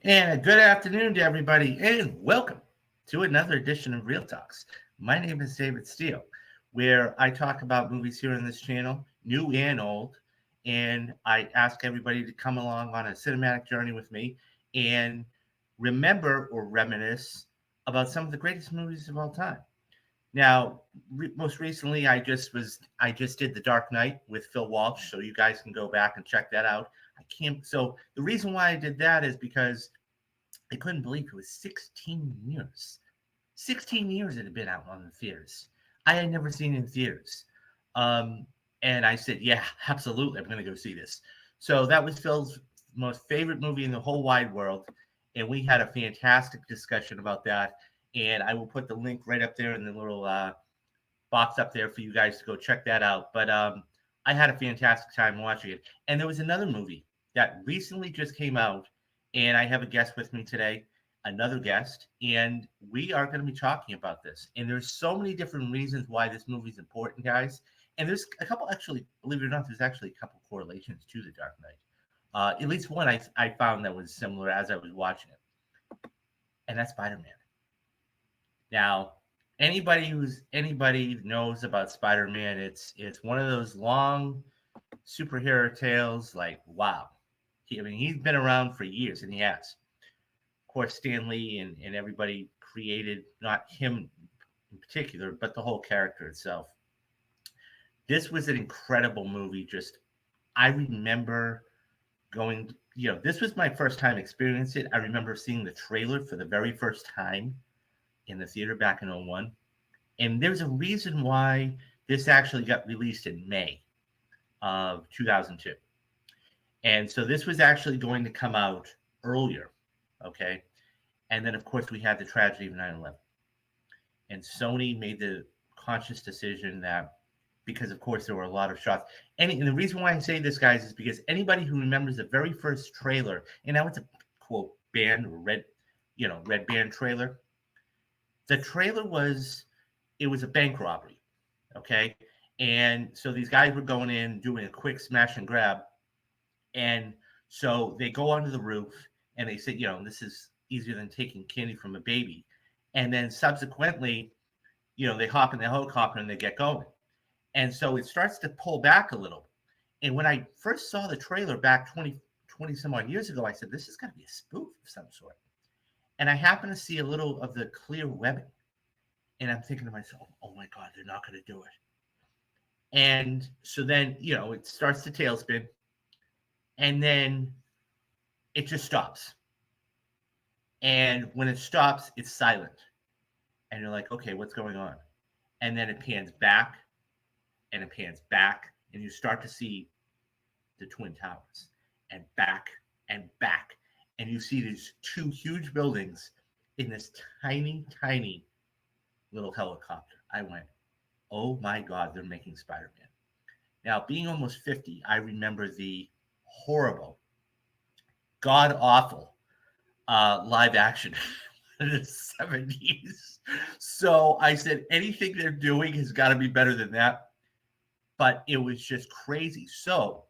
And good afternoon to everybody, and welcome to another edition of Real Talks. My name is David Steele, where I talk about movies here on this channel, new and old, and I ask everybody to come along on a cinematic journey with me and remember or reminisce about some of the greatest movies of all time. Now, most recently, I just did The Dark Knight with Phil Walsh, so you guys can go back and check that out. I can't. So the reason why I did that is because I couldn't believe it was 16 years. 16 years it had been out on the theaters. I had never seen it in theaters. Um, and I said, yeah, absolutely, I'm going to go see this. So that was Phil's most favorite movie in the whole wide world. And we had a fantastic discussion about that. And I will put the link right up there in the little box up there for you guys to go check that out. But I had a fantastic time watching it. And there was another movie that recently just came out, and I have a guest with me today, another guest, and we are going to be talking about this. And there's so many different reasons why this movie is important, guys. And there's a couple, actually, believe it or not, there's actually a couple correlations to The Dark Knight. At least one I found that was similar as I was watching it, and that's Spider-Man. Now, anybody knows about Spider-Man, it's one of those long superhero tales. Like, wow, he's been around for years, and he has. Of course, Stan Lee and everybody created, not him in particular, but the whole character itself. This was an incredible movie. Just, I remember going, this was my first time experiencing it. I remember seeing the trailer for the very first time in the theater back in '01. And there's a reason why this actually got released in May of 2002. And so this was actually going to come out earlier, okay? And then, of course, we had the tragedy of 9/11. And Sony made the conscious decision that, because, of course, there were a lot of shots. And the reason why I say this, guys, is because anybody who remembers the very first trailer, and now it's a, quote, band, red band trailer. The trailer it was a bank robbery, okay? And so these guys were going in, doing a quick smash and grab. And so they go onto the roof and they say, this is easier than taking candy from a baby. And then subsequently, they hop in the helicopter and they get going. And so it starts to pull back a little. And when I first saw the trailer back 20 some odd years ago, I said, this is going to be a spoof of some sort. And I happened to see a little of the clear webbing. And I'm thinking to myself, oh my God, they're not going to do it. And so then, it starts to tailspin. And then it just stops. And when it stops, it's silent. And you're like, okay, what's going on? And then it pans back and it pans back. And you start to see the Twin Towers and back and back. And you see these two huge buildings in this tiny, tiny little helicopter. I went, oh my God, they're making Spider-Man. Now, being almost 50, I remember the horrible, god-awful live action in the 70s. So I said, anything they're doing has got to be better than that. But it was just crazy. So,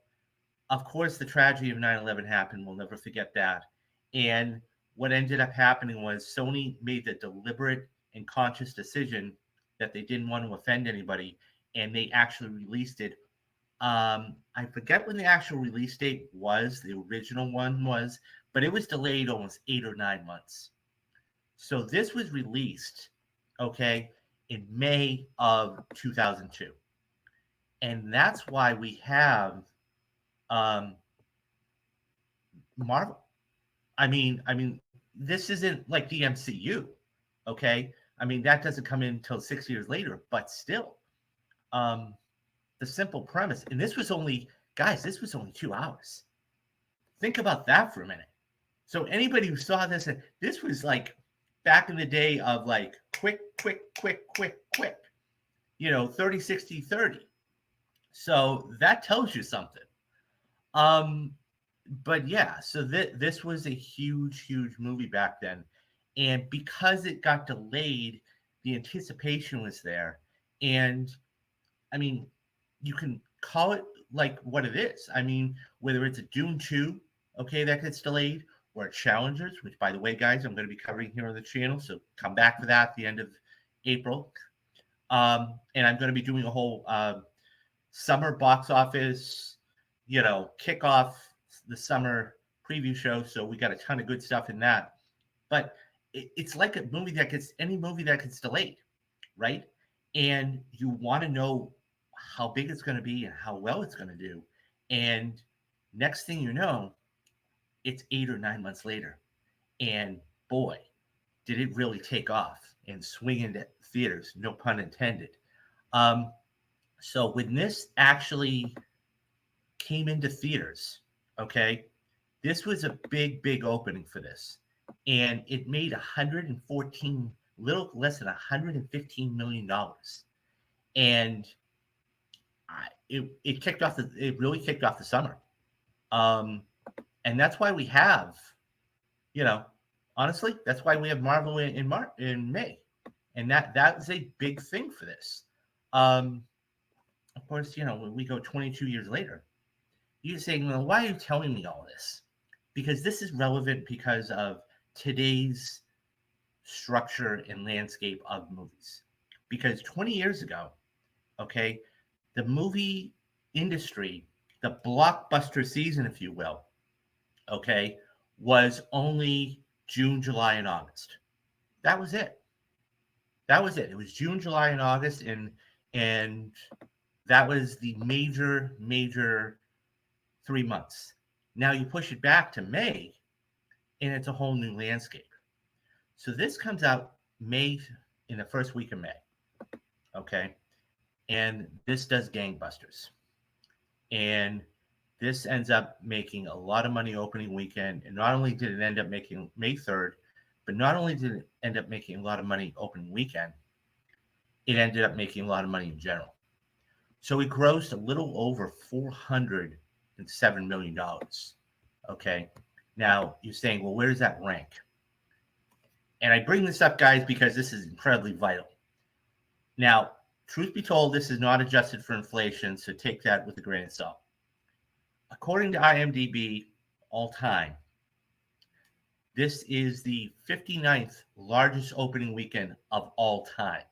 of course, the tragedy of 9/11 happened. We'll never forget that. And what ended up happening was Sony made the deliberate and conscious decision that they didn't want to offend anybody, and they actually released it. I forget when the actual release date was, the original one was, but it was delayed almost 8 or 9 months. So this was released, okay, in May of 2002. And that's why we have Marvel. I mean, this isn't like the MCU, okay? I mean, that doesn't come in until 6 years later, but still, the simple premise, and this was only 2 hours. Think about that for a minute. So anybody who saw this, this was like back in the day of like quick, 30, 60, 30. So that tells you something. But yeah, so this was a huge movie back then. And because it got delayed, the anticipation was there. And I mean, you can call it like what it is. I mean, whether it's a Dune 2, okay, that gets delayed, or Challengers, which, by the way, guys, I'm going to be covering here on the channel. So come back for that at the end of April. And I'm going to be doing a whole summer box office, kick off the summer preview show. So we got a ton of good stuff in that. But it's like a movie any movie that gets delayed, right? And you want to know how big it's going to be and how well it's going to do. And next thing you know, it's 8 or 9 months later. And boy, did it really take off and swing into theaters, no pun intended. So when this actually came into theaters, okay, this was a big opening for this. And it made 114, little less than $115 million. And it really kicked off the summer. And that's why we have, honestly, that's why we have Marvel in May. And that was a big thing for this. Of course, when we go 22 years later, you're saying, well, why are you telling me all this? Because this is relevant because of today's structure and landscape of movies. Because 20 years ago, okay, the movie industry, the blockbuster season, if you will, okay, was only June, July, and August. That was it. It was June, July, and August, and that was the major 3 months. Now you push it back to May, and it's a whole new landscape. So this comes out in the first week of May, okay? And this does gangbusters. And this ends up making a lot of money opening weekend. And not only did it end up making May 3rd, but not only did it end up making a lot of money opening weekend, it ended up making a lot of money in general. So it grossed a little over $407 million. Okay. Now you're saying, well, where does that rank? And I bring this up, guys, because this is incredibly vital. Now, truth be told, this is not adjusted for inflation, so take that with a grain of salt. According to IMDb, all time, this is the 59th largest opening weekend of all time.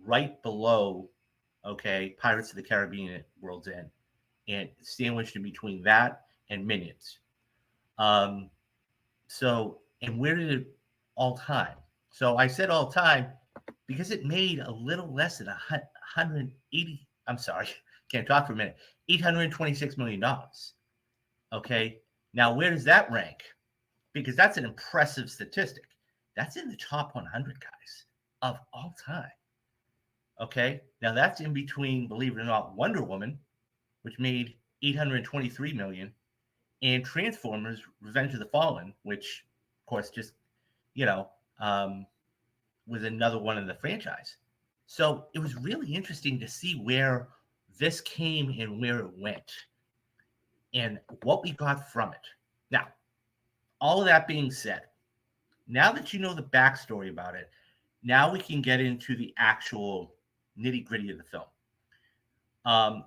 Right below, okay, Pirates of the Caribbean World's End, and sandwiched in between that and Minions. And where did it all time? So I said all time because it made a little less than 180. I'm sorry, can't talk for a minute. $826 million. Okay, now where does that rank? Because that's an impressive statistic. That's in the top 100, guys, of all time. Okay, now that's in between, believe it or not, Wonder Woman, which made $823 million, and Transformers: Revenge of the Fallen, which, of course, just was another one in the franchise. So it was really interesting to see where this came and where it went, and what we got from it. Now, all of that being said, now that you know the backstory about it, now we can get into the actual nitty-gritty of the film.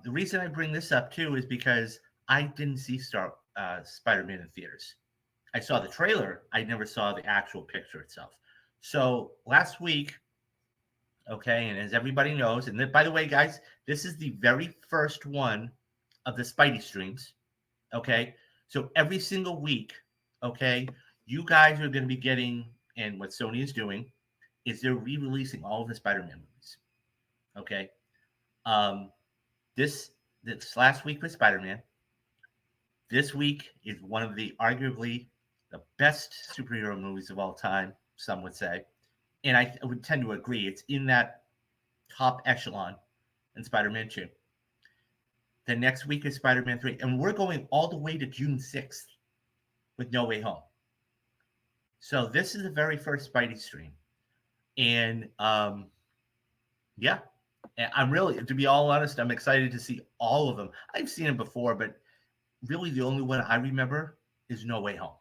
The reason I bring this up too is because I didn't see Spider-Man in theaters. I saw the trailer. I never saw the actual picture itself. So last week, okay, and as everybody knows, and by the way, guys, this is the very first one of the Spidey streams. Okay, so every single week, okay, you guys are going to be getting, and what Sony is doing is they're re-releasing all of the Spider-Man movies. Okay, this last week was Spider-Man. This week is one of the arguably the best superhero movies of all time, some would say. And I would tend to agree. It's in that top echelon in Spider-Man 2. The next week is Spider-Man 3. And we're going all the way to June 6th with No Way Home. So this is the very first Spidey stream. And yeah, I'm really, to be all honest, I'm excited to see all of them. I've seen them before, but really the only one I remember is No Way Home,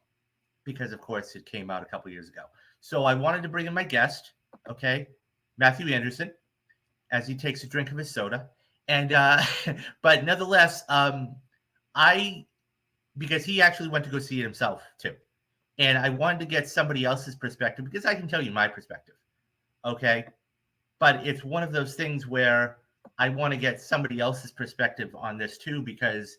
because of course it came out a couple years ago. So I wanted to bring in my guest, okay, Matthew Anderson, as he takes a drink of his soda. And but nonetheless, I because he actually went to go see it himself too. And I wanted to get somebody else's perspective because I can tell you my perspective. Okay. But it's one of those things where I want to get somebody else's perspective on this too, because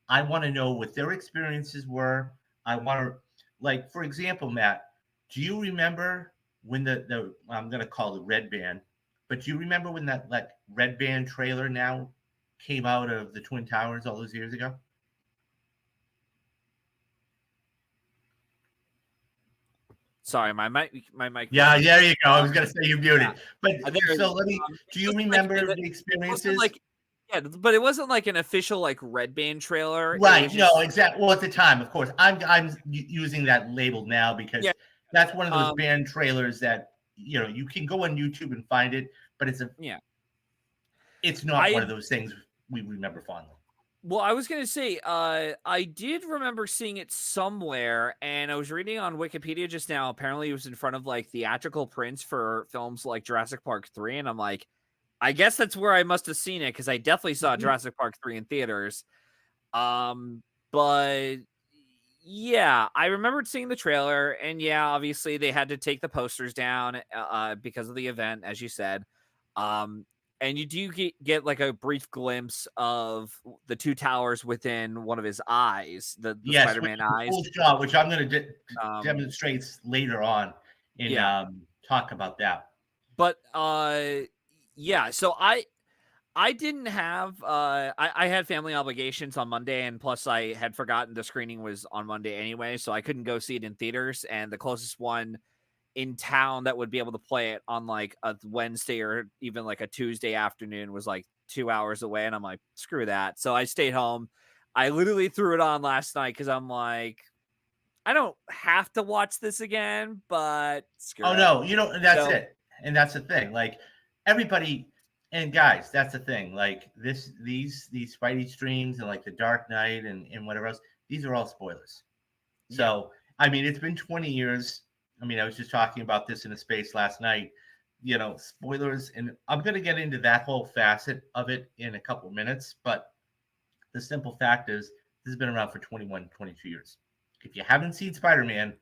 I want to know what their experiences were. I want to, like, for example, Matt, do you remember when the I'm going to call it Red Band, but do you remember when that like Red Band trailer now came out of the Twin Towers all those years ago? Sorry, my mic Yeah, was there you go. I uh, was going to say you yeah. muted, but There so let me. it Do you wasn't like remember the it wasn't experiences? like yeah, but it wasn't like an official like Red Band trailer. It was Right. No, just exactly. Well, at the time, of course, I'm using that label now yeah. because that's one of those Um, band trailers that you can go on YouTube and find it, but yeah. it's not one I of those things we remember fondly. Well, I was gonna say, I did remember seeing it somewhere, and I was reading on Wikipedia just now. Apparently, it was in front of like theatrical prints for films like Jurassic Park 3, and I'm like, I guess that's where I must have seen it because I definitely saw Mhm. Jurassic Park 3 in theaters. Um, but yeah, I remembered seeing the trailer, and yeah, obviously they had to take the posters down because of the event, as you said. Um, and you do get like a brief glimpse of the two towers within one of his eyes, the Yes, which Spider-Man is a eyes. cool shot, which I'm going to Um, demonstrate later on in yeah, talk about that. but yeah. So I didn't have I had family obligations on Monday, and plus I had forgotten the screening was on Monday anyway, so I couldn't go see it in theaters. And the closest one in town that would be able to play it on like a Wednesday or even like a Tuesday afternoon was like 2 hours away. And I'm like, screw that. So I stayed home. I literally threw it on last night because I'm like, I don't have to watch this again, but screw Oh it. no, that's So it. And that's the thing. Like everybody and guys, that's the thing. Like these Spidey streams and like the Dark Knight and whatever else, these are all spoilers. yeah. So I mean it's been 20 years. I mean, I was just talking about this in a space last night. Spoilers, and I'm gonna get into that whole facet of it in a couple minutes, but the simple fact is this has been around for 21, 22 years. If you haven't seen Spider-Man,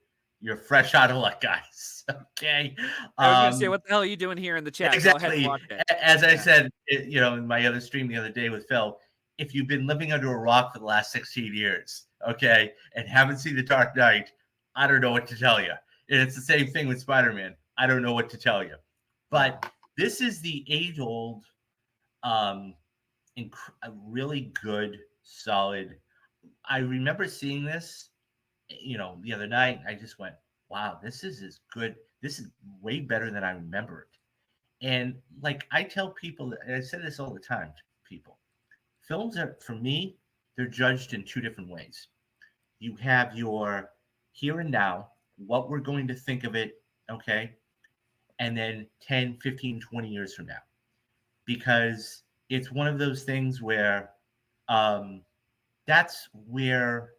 you're fresh out of luck, guys. Okay. I was gonna say, Um, what the hell are you doing here in the chat? Go ahead and exactly. watch it. As I Yeah. said, in my other stream the other day with Phil, if you've been living under a rock for the last 16 years, okay, and haven't seen The Dark Knight, I don't know what to tell you. And it's the same thing with Spider-Man. I don't know what to tell you. But this is the age-old, um, a really good, solid. I remember seeing this, the other night. I just went, "Wow, this is as good. This is way better than I remember it." And like I tell people, and I say this all the time to people, films are for me, they're judged in two different ways. You have your here and now, what we're going to think of it, okay, and then 10, 15, 20 years from now, because it's one of those things where um, that's where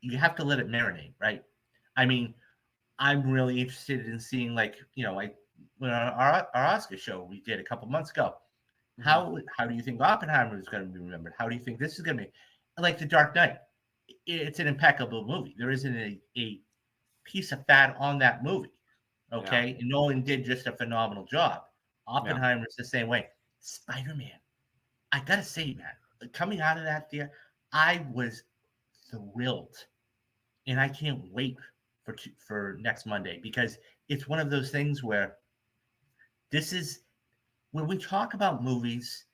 you have to let it marinate, right? I mean, I'm really interested in seeing, like, like when our Oscar show we did a couple months ago. Mhm. How do you think Oppenheimer is going to be remembered? How do you think this is going to be? Like The Dark Knight, it's an impeccable movie. There isn't a piece of fat on that movie. Yeah. Okay, and Nolan did just a phenomenal job. Yeah. Oppenheimer is the same way. Spider Man, I gotta say, man, coming out of that theater, I was thrilled, and I can't wait for next Monday because it's one of those things where this is when we talk about movies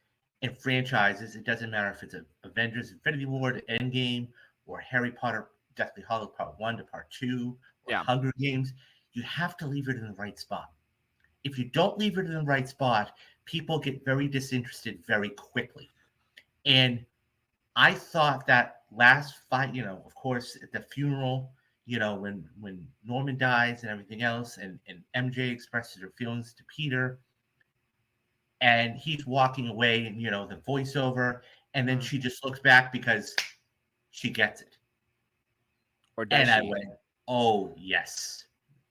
and franchises. It doesn't matter if it's a Avengers: Infinity War to Endgame, or Harry Potter: Deathly Hallows Part One to Part Two, or Yeah. Hunger Games. You have to leave it in the right spot. If you don't leave it in the right spot, people get very disinterested very quickly. And I thought that last fight, of course, at the funeral, when Norman dies and everything else, and MJ expresses her feelings to Peter, and he's walking away, and the voiceover, and then Mhm. she just looks back because she gets it, Or does and I she? went, "Oh yes,"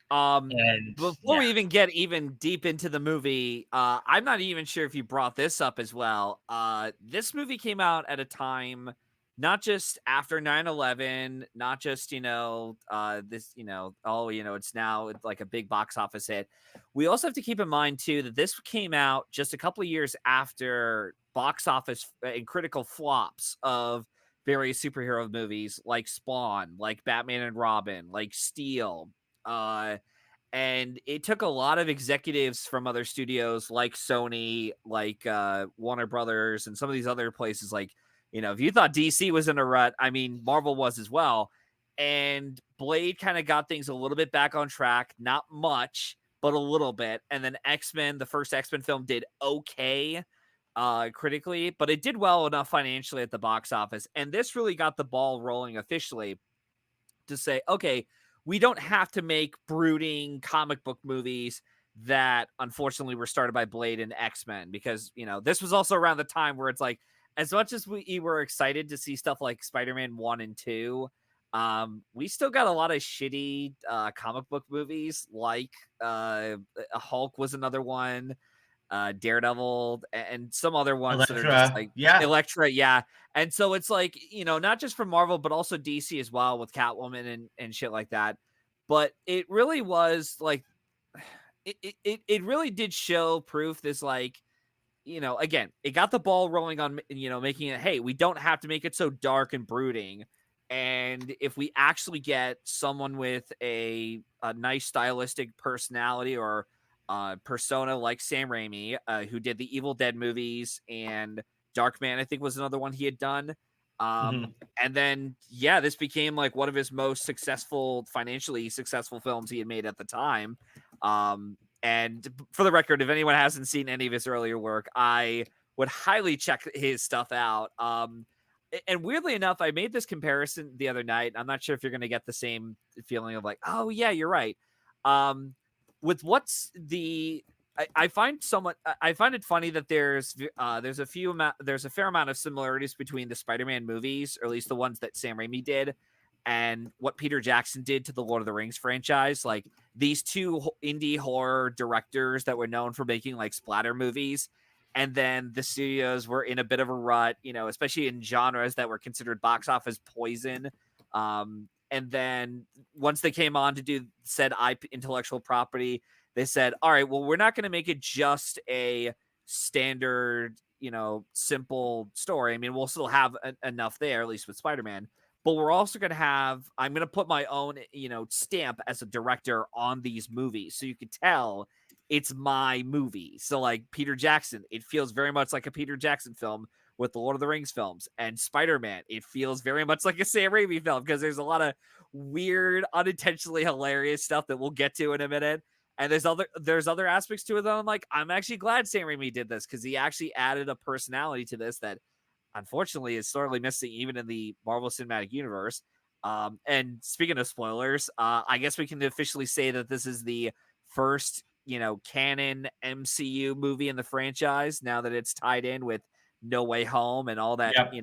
Um, and Before yeah, we even get even deep into the movie, I'm not even sure if you brought this up as well. This movie came out at a time not just after 9/11, not just, this, oh, it's now it's like a big box office hit. We also have to keep in mind too that this came out just a couple of years after box office and critical flops of various superhero movies like Spawn, like Batman and Robin, like Steel. Uh and it took a lot of executives from other studios like Sony, like Warner Brothers, and some of these other places. Like, if you thought DC was in a rut, I mean, Marvel was as well. And Blade kind of got things a little bit back on track, not much, but a little bit. And then X-Men, the first X-Men film, did okay critically, but it did well enough financially at the box office. And this really got the ball rolling officially to say, okay, we don't have to make brooding comic book movies that unfortunately were started by Blade and X-Men, because, this was also around the time where it's like, as much as we were excited to see stuff like Spider-Man 1 and 2, we still got a lot of shitty comic book movies, like Hulk was another one, Daredevil, and some other ones that are just Elektra, like yeah. Elektra, yeah. And so it's like, not just from Marvel, but also DC as well with Catwoman and shit like that. But it really was like, it really did show proof this, like, again, it got the ball rolling on, making it, hey, we don't have to make it so dark and brooding. And if we actually get someone with a nice stylistic personality or persona like Sam Raimi, who did the Evil Dead movies, and Darkman, I think was another one he had done. Mhm. And then, yeah, this became like one of his most financially successful films he had made at the time. And for the record, if anyone hasn't seen any of his earlier work, I would highly check his stuff out. And weirdly enough, I made this comparison the other night. I'm not sure if you're going to get the same feeling of like, oh yeah, you're right. Um, with what's the I find I find it funny that there's a fair amount of similarities between the Spider-Man movies, or at least the ones that Sam Raimi did, and what Peter Jackson did to the Lord of the Rings franchise. Like, these two indie horror directors that were known for making like splatter movies, and then the studios were in a bit of a rut, especially in genres that were considered box office poison. And then once they came on to do said IP, intellectual property, they said, all right, well, we're not going to make it just a standard, simple story. I mean, we'll still have enough there, at least with Spider-Man, but we're also going to I'm going to put my own, stamp as a director on these movies. So you could tell it's my movie. So like Peter Jackson, it feels very much like a Peter Jackson film. With the Lord of the Rings films and Spider-Man, it feels very much like a Sam Raimi film, because there's a lot of weird, unintentionally hilarious stuff that we'll get to in a minute. And there's other aspects to it that I'm actually glad Sam Raimi did this, because he actually added a personality to this that unfortunately is sorely missing even in the Marvel Cinematic Universe. And speaking of spoilers, I guess we can officially say that this is the first, canon MCU movie in the franchise, now that it's tied in with No Way Home and all that, Yep.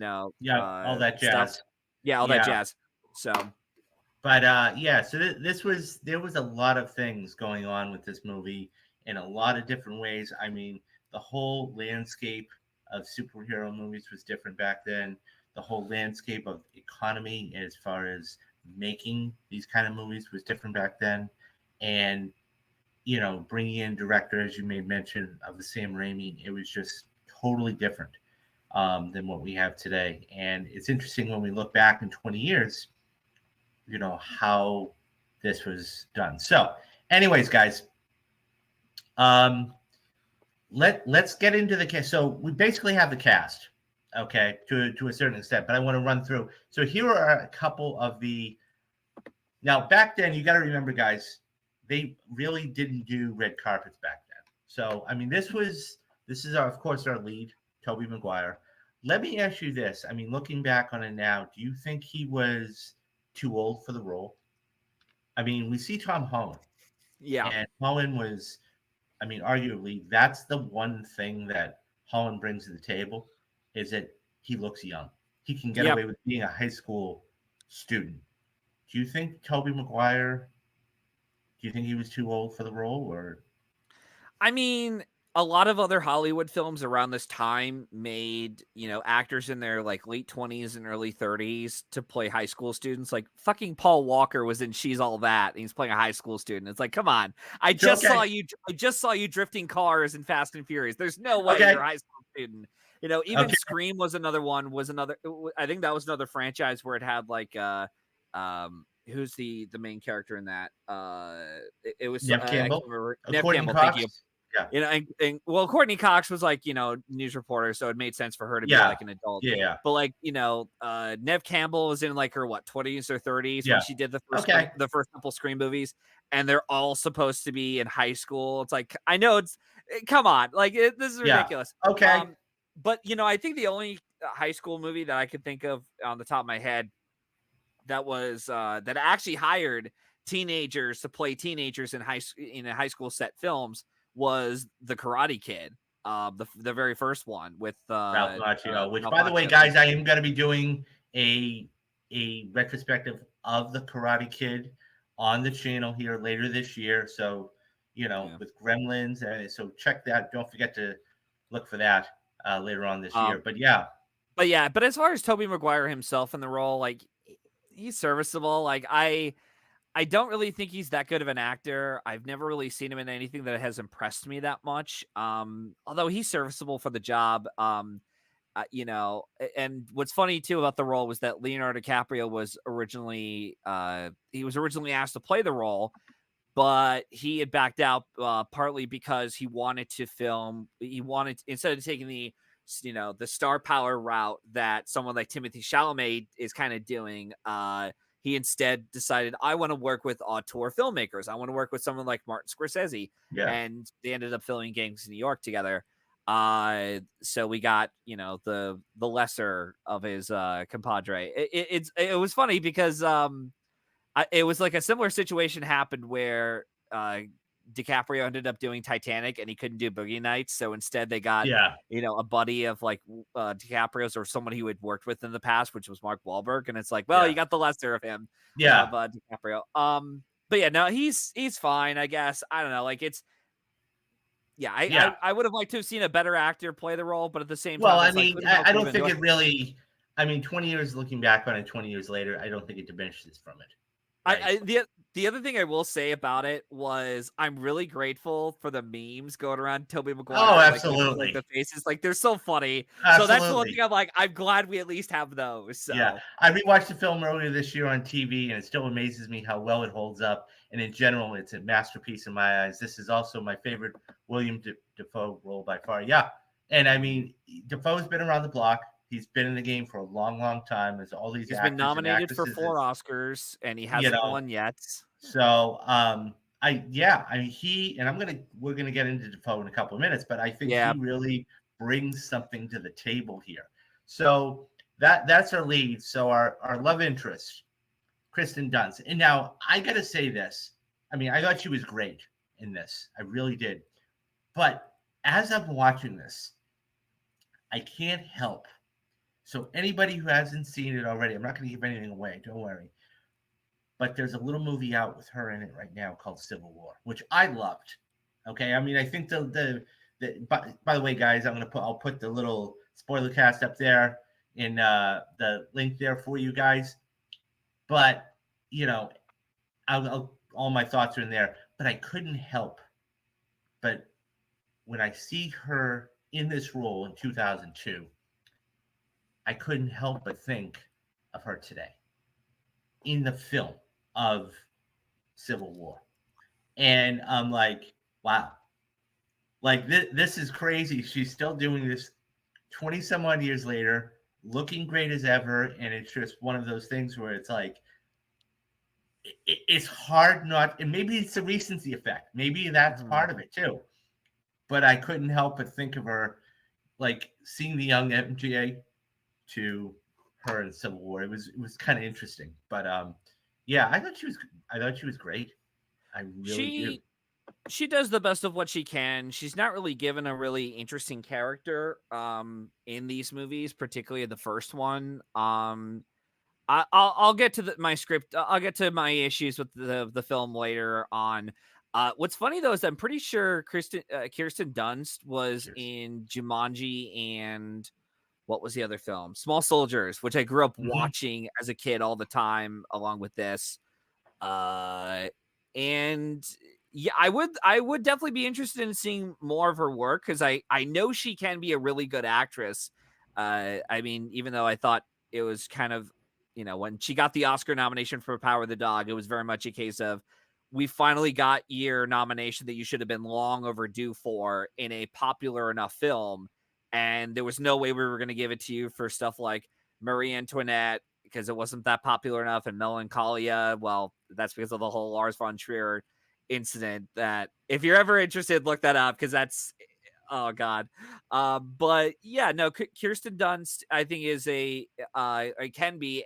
Yep. All that stuff. jazz. Yeah, all that Yeah. jazz. So, But yeah, so there was a lot of things going on with this movie in a lot of different ways. I mean, the whole landscape of superhero movies was different back then. The whole landscape of economy, as far as making these kind of movies, was different back then. And bringing in director, as you made mention of the Sam Raimi, it was just totally different than what we have today. And it's interesting when we look back in 20 years, how this was done. So, anyways, guys, um, let's get into the cast. So we basically have the cast, okay, to a certain extent. But I want to run through. So here are a couple of the. Now, back then, you got to remember, guys, they really didn't do red carpets back then. So, I mean, this is of course our lead, Tobey Maguire. Let me ask you this. I mean, looking back on it now, do you think he was too old for the role? I mean, we see Tom Holland, yeah. and Holland was, I mean, arguably, that's the one thing that Holland brings to the table is that he looks young. He can get Yep. away with being a high school student. Do you think Tobey Maguire? Do you think he was too old for the role, or? I mean, a lot of other Hollywood films around this time made, actors in their like late 20s and early 30s to play high school students. Like fucking Paul Walker was in She's All That, and he's playing a high school student. It's like, come on. Okay. I just saw you drifting cars in Fast and Furious. There's no way Okay. you're a high school student. Even Okay. Scream was another one, I think that was another franchise where it had like who's the main character in that? It was Nev I can't Campbell, remember. Nev Courtney Campbell, thank you. Cox. Yeah. Well, Courtney Cox was like, news reporter, so it made sense for her to be Yeah. like an adult. Yeah. But like, Nev Campbell was in like her 20s or 30s when Yeah. she did Okay. the first couple Scream movies, and they're all supposed to be in high school. It's like, I know come on, like this is Yeah. ridiculous. Okay. But I think the only high school movie that I could think of on the top of my head that was that actually hired teenagers to play teenagers in high school set films was The Karate Kid, the very first one with Ralph Macchio, which, Ralph by the way, Macchio. guys, I am going to be doing a retrospective of the Karate Kid on the channel here later this year. So, Yeah. with Gremlins, so check that. Don't forget to look for that later on this year. But yeah, But as far as Tobey Maguire himself in the role, like he's serviceable. Like I don't really think he's that good of an actor. I've never really seen him in anything that has impressed me that much. Although he's serviceable for the job. And what's funny too about the role was that Leonardo DiCaprio was originally asked to play the role, but he had backed out partly because he wanted to film. He wanted, instead of taking the star power route that someone like Timothée Chalamet is kind of doing. He instead decided, I want to work with auteur filmmakers. I want to work with someone like Martin Scorsese, yeah, and they ended up filming Gangs in New York together. So we got the lesser of his compadre. It was funny because it was like a similar situation happened where DiCaprio ended up doing Titanic and he couldn't do Boogie Nights, so instead they got yeah, a buddy of like DiCaprio's or someone he had worked with in the past, which was Mark Wahlberg, and it's like, well, yeah, you got the lesser of him, yeah, of DiCaprio. But yeah, no, he's fine, I guess. I don't know, like it's yeah, yeah. I would have liked to have seen a better actor play the role, but at the same Well, time, I it's like, mean, who the hell I could don't even think do it? it really. I mean, 20 years looking back on it, 20 years later, I don't think it diminishes from it. Right? The other thing I will say about it was I'm really grateful for the memes going around Tobey Oh, Maguire, like with like absolutely, the faces, like they're so funny. So that's the one absolutely. thing I'm like, I'm glad we at least have those. Yeah, So I rewatched the film earlier this year on TV, and it still amazes me how well it holds up. And in general, it's a masterpiece in my eyes. This is also my favorite William Dafoe role by far. Yeah, and I mean, Dafoe's been around the block. He's been in the game for a long, long time. There's all these he's been actors and nominated for actresses. 4 Oscars and he You hasn't know, won yet. so I mean, we're gonna get into Defoe in a couple of minutes, but I think Yeah. he really brings something to the table here. So that's our lead. So our love interest, Kristen Dunst. And now I gotta say this. I mean, I thought she was great in this. I really did. But as I'm watching this, I can't help. So anybody who hasn't seen it already, I'm not gonna give anything away, don't worry. But there's a little movie out with her in it right now called Civil War, which I loved. Okay, I mean, I think by the way, guys, I'll put the little spoiler cast up there in the link there for you guys. But you know, all my thoughts are in there. But I couldn't help but when I see her in this role in 2002, I couldn't help but think of her today in the film of Civil War. And I'm like, wow, like this is crazy. She's still doing this 20 some odd years later, looking great as ever. And it's just one of those things where it's like, it's hard not, and maybe it's a recency effect. Maybe that's Mhm. part of it too. But I couldn't help but think of her, like seeing the young MGA to her in Civil War. It was kind of interesting. But yeah, I thought she was great. I really do. She does the best of what she can. She's not really given a really interesting character in these movies, particularly the first one. I'll get to my script. I'll get to my issues with the film later on. What's funny though is I'm pretty sure Kirsten Dunst was Cheers. in Jumanji and what was the other film? Small Soldiers, which I grew up Hmm. watching as a kid all the time, along with this. Uh, and yeah, I would definitely be interested in seeing more of her work because I know she can be a really good actress. I mean, even though I thought it was kind of, when she got the Oscar nomination for Power of the Dog, it was very much a case of we finally got your nomination that you should have been long overdue for in a popular enough film, and there was no way we were going to give it to you for stuff like Marie Antoinette because it wasn't that popular enough, and Melancholia, well, that's because of the whole Lars von Trier incident. That if you're ever interested, look that up because that's, oh god. But yeah, no, Kirsten Dunst I think is can be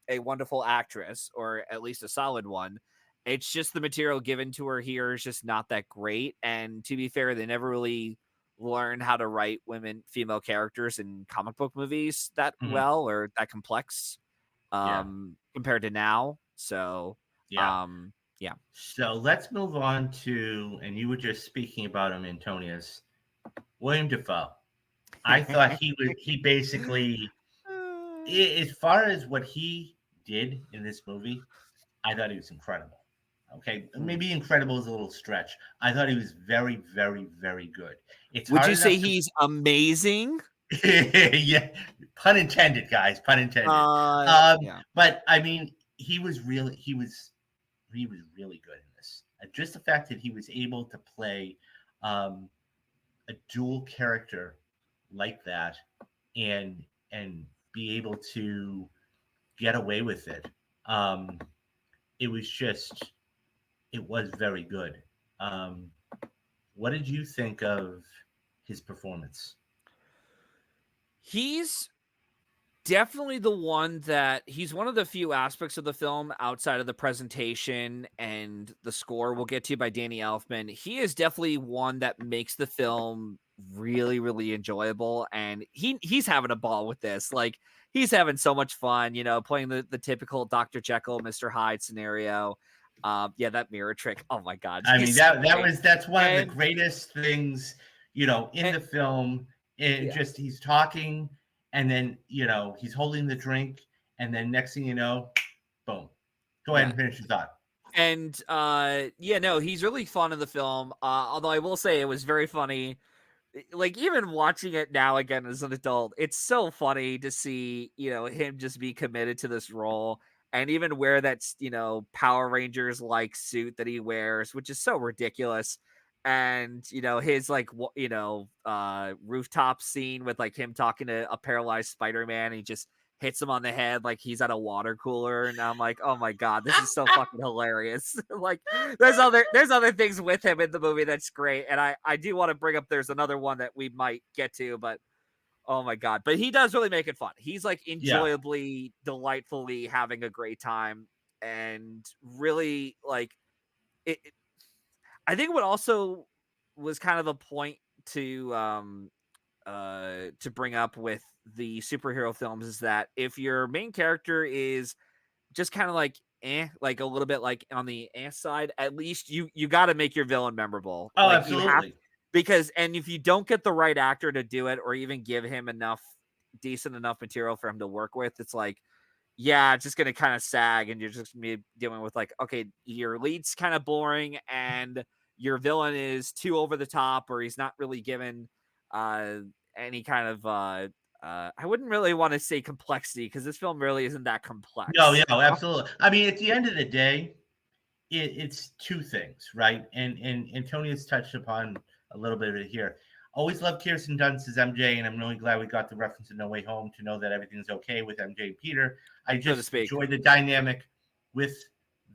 a wonderful actress, or at least a solid one. It's just the material given to her here is just not that great, and to be fair, they never really learn how to write female characters in comic book movies that Hmm. well or that complex, Yeah. compared to now. So, Yeah. um, yeah. So let's move on to, and you were just speaking about him, Antonius, William Defoe. I thought he basically, as far as what he did in this movie, I thought he was incredible. Okay, Mm. maybe incredible is a little stretch. I thought he was very, very, very good. It's Would hard you say enough to, he's amazing? yeah, pun intended, guys, pun intended. Yeah. But I mean, he was really good in this. Just the fact that he was able to play um, a dual character like that, and be able to get away with it. Um, it was just it was very good. Um, what did you think of his performance? He's definitely the one that he's one of the few aspects of the film outside of the presentation and the score we'll get to by Danny Elfman. He is definitely one that makes the film really, really enjoyable. And he's having a ball with this. Like, he's having so much fun, playing the typical Dr. Jekyll, Mr. Hyde scenario. Yeah, that mirror trick. Oh my God. I mean, He's so great. that's one of the And, greatest things, in and the film. It yeah, just he's talking, and then he's holding the drink, and then next thing you know, boom. Go ahead yeah. and finish your thought. And yeah, no, he's really fun in the film. Although I will say it was very funny. Like, even watching it now again as an adult, it's so funny to see, him just be committed to this role and even wear that, Power Rangers like suit that he wears, which is so ridiculous. And, his like, rooftop scene with like him talking to a paralyzed Spider-Man, he just hits him on the head like he's at a water cooler, and I'm like, oh my god, this is so fucking hilarious. Like, there's other things with him in the movie that's great, and I do want to bring up, there's another one that we might get to, but oh my god, but he does really make it fun. He's like Yeah. enjoyably, delightfully having a great time, and really like it. I think what also was kind of a point to bring up with the superhero films is that if your main character is just kind of like like a little bit like on the side, at least you got to make your villain memorable. Oh, Like, you have, absolutely. because and if you don't get the right actor to do it, or even give him enough decent enough material for him to work with, it's like, yeah, it's just gonna kind of sag, and you're just gonna be dealing with like, okay, your lead's kind of boring, and your villain is too over the top, or he's not really given uh any kind of I wouldn't really want to say complexity because this film really isn't that No, yeah, complex. absolutely. I mean, at the end of the day, it's two things, right? And Tony has touched upon a little bit of it here. Always loved Kirsten Dunst as MJ, and I'm really glad we got the reference in No Way Home to know that everything's okay with MJ and Peter. I So to just speak. enjoy the dynamic with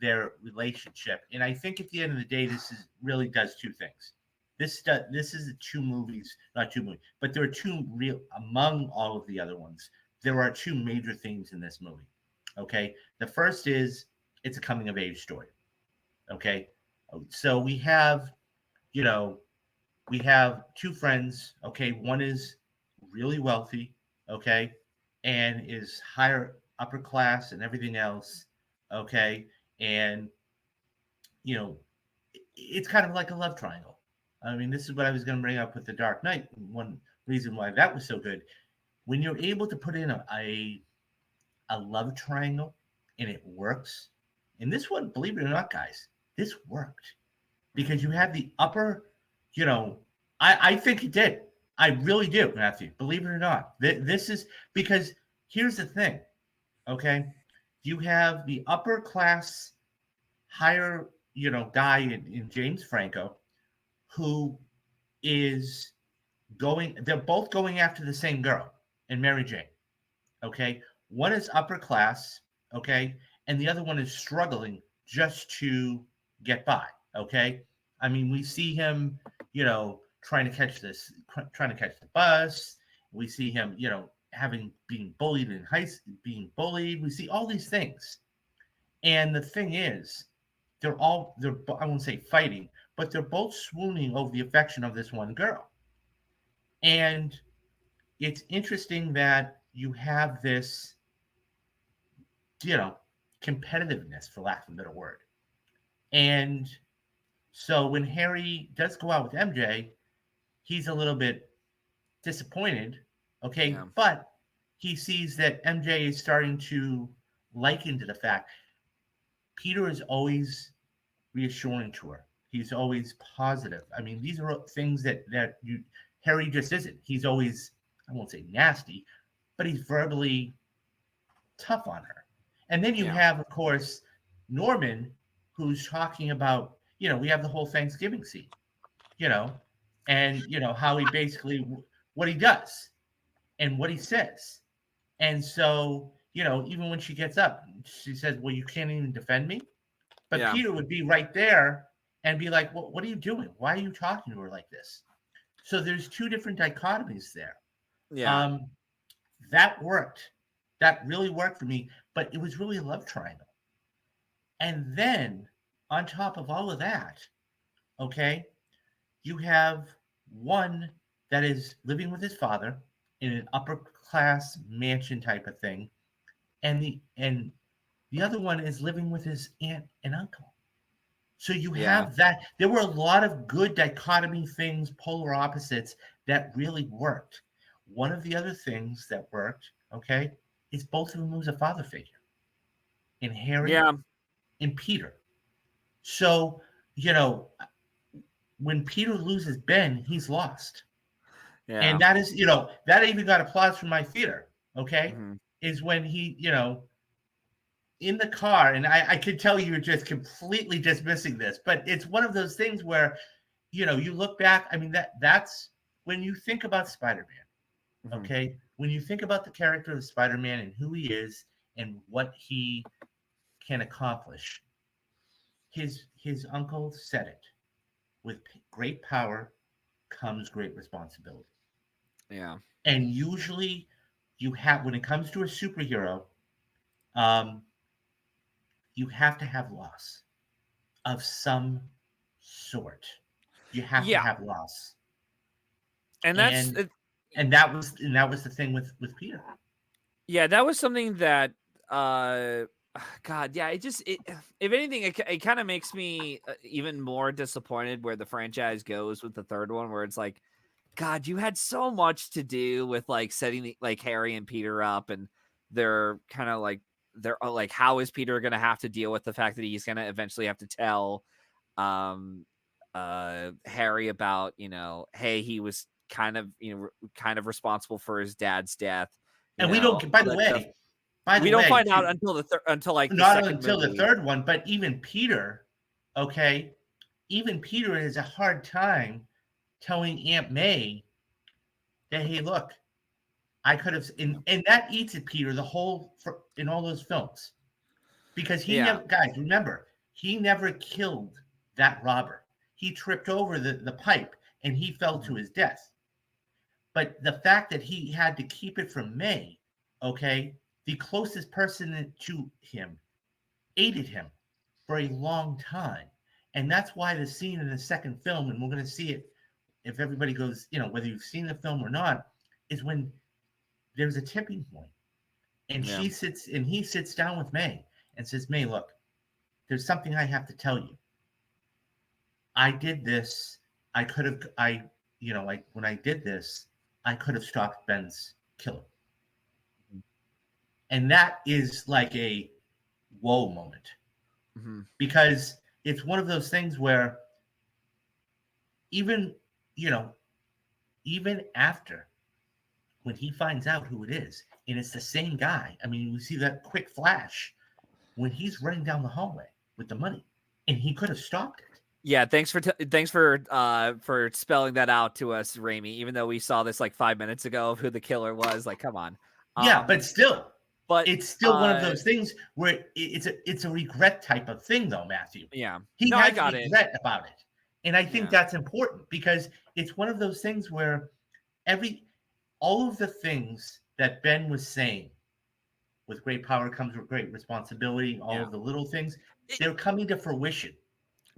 their relationship, and I think at the end of the day, this is really does two things. This is the two movies, not two movies, but there are two real among all of the other ones. There are two major themes in this movie. Okay, the first is it's a coming of age story. Okay. So you know, we have two friends. Okay. One is really wealthy. Okay. And is higher upper class and everything else. Okay. And, you know, it's kind of like a love triangle. I mean, this is what I was going to bring up with the Dark Knight. One reason why that was so good, when you're able to put in a love triangle and it works. And this one, believe it or not, guys, this worked because you had the upper, you know, I think it did. I really do, Matthew. Believe it or not, this is because here's the thing. Okay, you have the upper class, higher, guy in James Franco, who is going. They're both going after the same girl, and Mary Jane. Okay, one is upper class. Okay, and the other one is struggling just to get by. Okay, I mean, we see him, trying to catch the bus. We see him, having being bullied in being bullied. We see all these things, and the thing is, they're I won't say fighting, but they're both swooning over the affection of this one girl. And it's interesting that you have this, you know, competitiveness, for lack of a better word. And so when Harry does go out with MJ, he's a little bit disappointed, okay? Yeah. But he sees that MJ is starting to liken to the fact Peter is always reassuring to her. He's always positive. I mean, these are things that Harry just isn't. He's always, I won't say nasty, but he's verbally tough on her. And then you Yeah. have, of course, Norman, who's talking about, we have the whole Thanksgiving scene, you know, and how he basically what he does and what he says. And so, even when she gets up, she says, "Well, you can't even defend me." But Yeah. Peter would be right there and be like, "What are you doing? Why are you talking to her like this?" So there's two different dichotomies there. Yeah. Um, that worked. That really worked for me, but it was really a love triangle. And then on top of all of that, okay, you have one that is living with his father in an upper class mansion type of thing, and the other one is living with his aunt and uncle. So you Yeah. have that. There were a lot of good dichotomy things, polar opposites that really worked. One of the other things that worked, okay, is both of them lose a father figure in Harry Yeah. and Peter. So, you know, when Peter loses Ben, he's lost. Yeah. And that is, that even got applause from my theater, okay, Hmm. is when he, in the car, and I could tell you're just completely dismissing this, but it's one of those things where, you look back. I mean, that's when you think about Spider-Man, Hmm. okay? When you think about the character of Spider-Man and who he is and what he can accomplish, his uncle said it. With great power comes great responsibility. Yeah. And usually you have when it comes to a superhero, um, you have to have loss of some sort. You have to Yeah. have loss. And that's And and that was the thing with Peter. yeah, that was something that God, yeah, if anything it kind of makes me even more disappointed where the franchise goes with the third one where it's like God, you had so much to do with like setting like Harry and Peter up and they're kind of like they're like how is Peter going to have to deal with the fact that he's going to eventually have to tell um Harry about, hey, he was kind of, kind of responsible for his dad's death, And we don't. all that stuff. By the We don't way, find out until until like the not second until the movie. third one, but even Peter, okay, even Peter has a hard time telling Aunt May that, hey, look, I could have, and that eats at Peter the whole in all those films because he Yeah. never, guys, remember, he never killed that robber. He tripped over the pipe and he fell to Mhm. his death. But the fact that he had to keep it from May, okay, the closest person to him aided him for a long time. And that's why the scene in the second film, and we're going to see it if everybody goes, whether you've seen the film or not, is when there's a tipping point. And Yeah. he sits down with May and says, May, look, there's something I have to tell you. I did this. I could have. Like when I did this, I could have stopped Ben's killing, and that is like a whoa moment Mm-hmm. because it's one of those things where even you know even after when he finds out who it is and it's the same guy. I mean, you see that quick flash when he's running down the hallway with the money, and he could have stopped it. Yeah, thanks for spelling that out to us, Raimi. Even though we saw this like 5 minutes ago of who the killer was, like, come on. Yeah, but still, But it's still one of those things where it's a regret type of thing, though, Matthew. yeah, He no, I has got it. regret about it, and I think Yeah, that's important because it's one of those things where all of the things that Ben was saying, with great power comes with great responsibility, all yeah. of the little things, It, they're coming to fruition.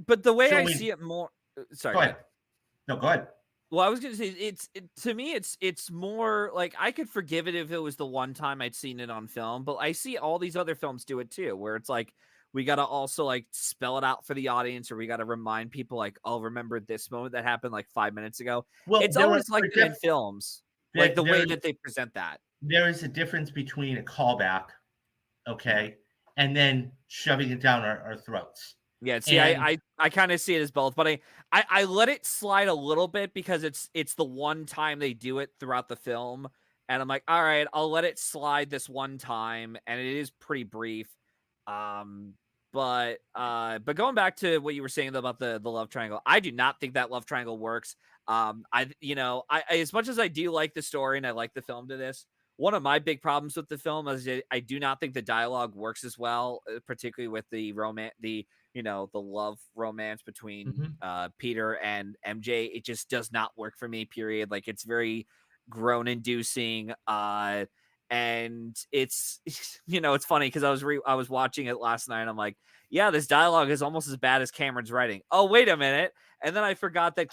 but the way I Showing, see it more, sorry, go go ahead. ahead. No, go ahead. Well, I was gonna say to me it's more like I could forgive it if it was the one time I'd seen it on film, but I see all these other films do it too, where it's like we gotta also like spell it out for the audience, or we gotta remind people like, oh, remember this moment that happened like 5 minutes ago. Well, It's always like that in films, like the way there that they present that. there is a difference between a callback, Yeah. okay, and then shoving it down our throats. Yeah, see, And I kind of see it as both, but I let it slide a little bit because it's the one time they do it throughout the film, and I'm like, all right, I'll let it slide this one time, and it is pretty brief. Um, but going back to what you were saying though about the love triangle, I do not think that love triangle works. I as much as I do like the story and I like the film to this, one of my big problems with the film is I do not think the dialogue works as well, particularly with the romance, the love romance between mhm. Peter and MJ. It just does not work for me, period. Like it's very groan inducing. And it's it's funny because I was watching it last night. I'm like, yeah, this dialogue is almost as bad as Cameron's writing. Oh, wait a minute. And then I forgot that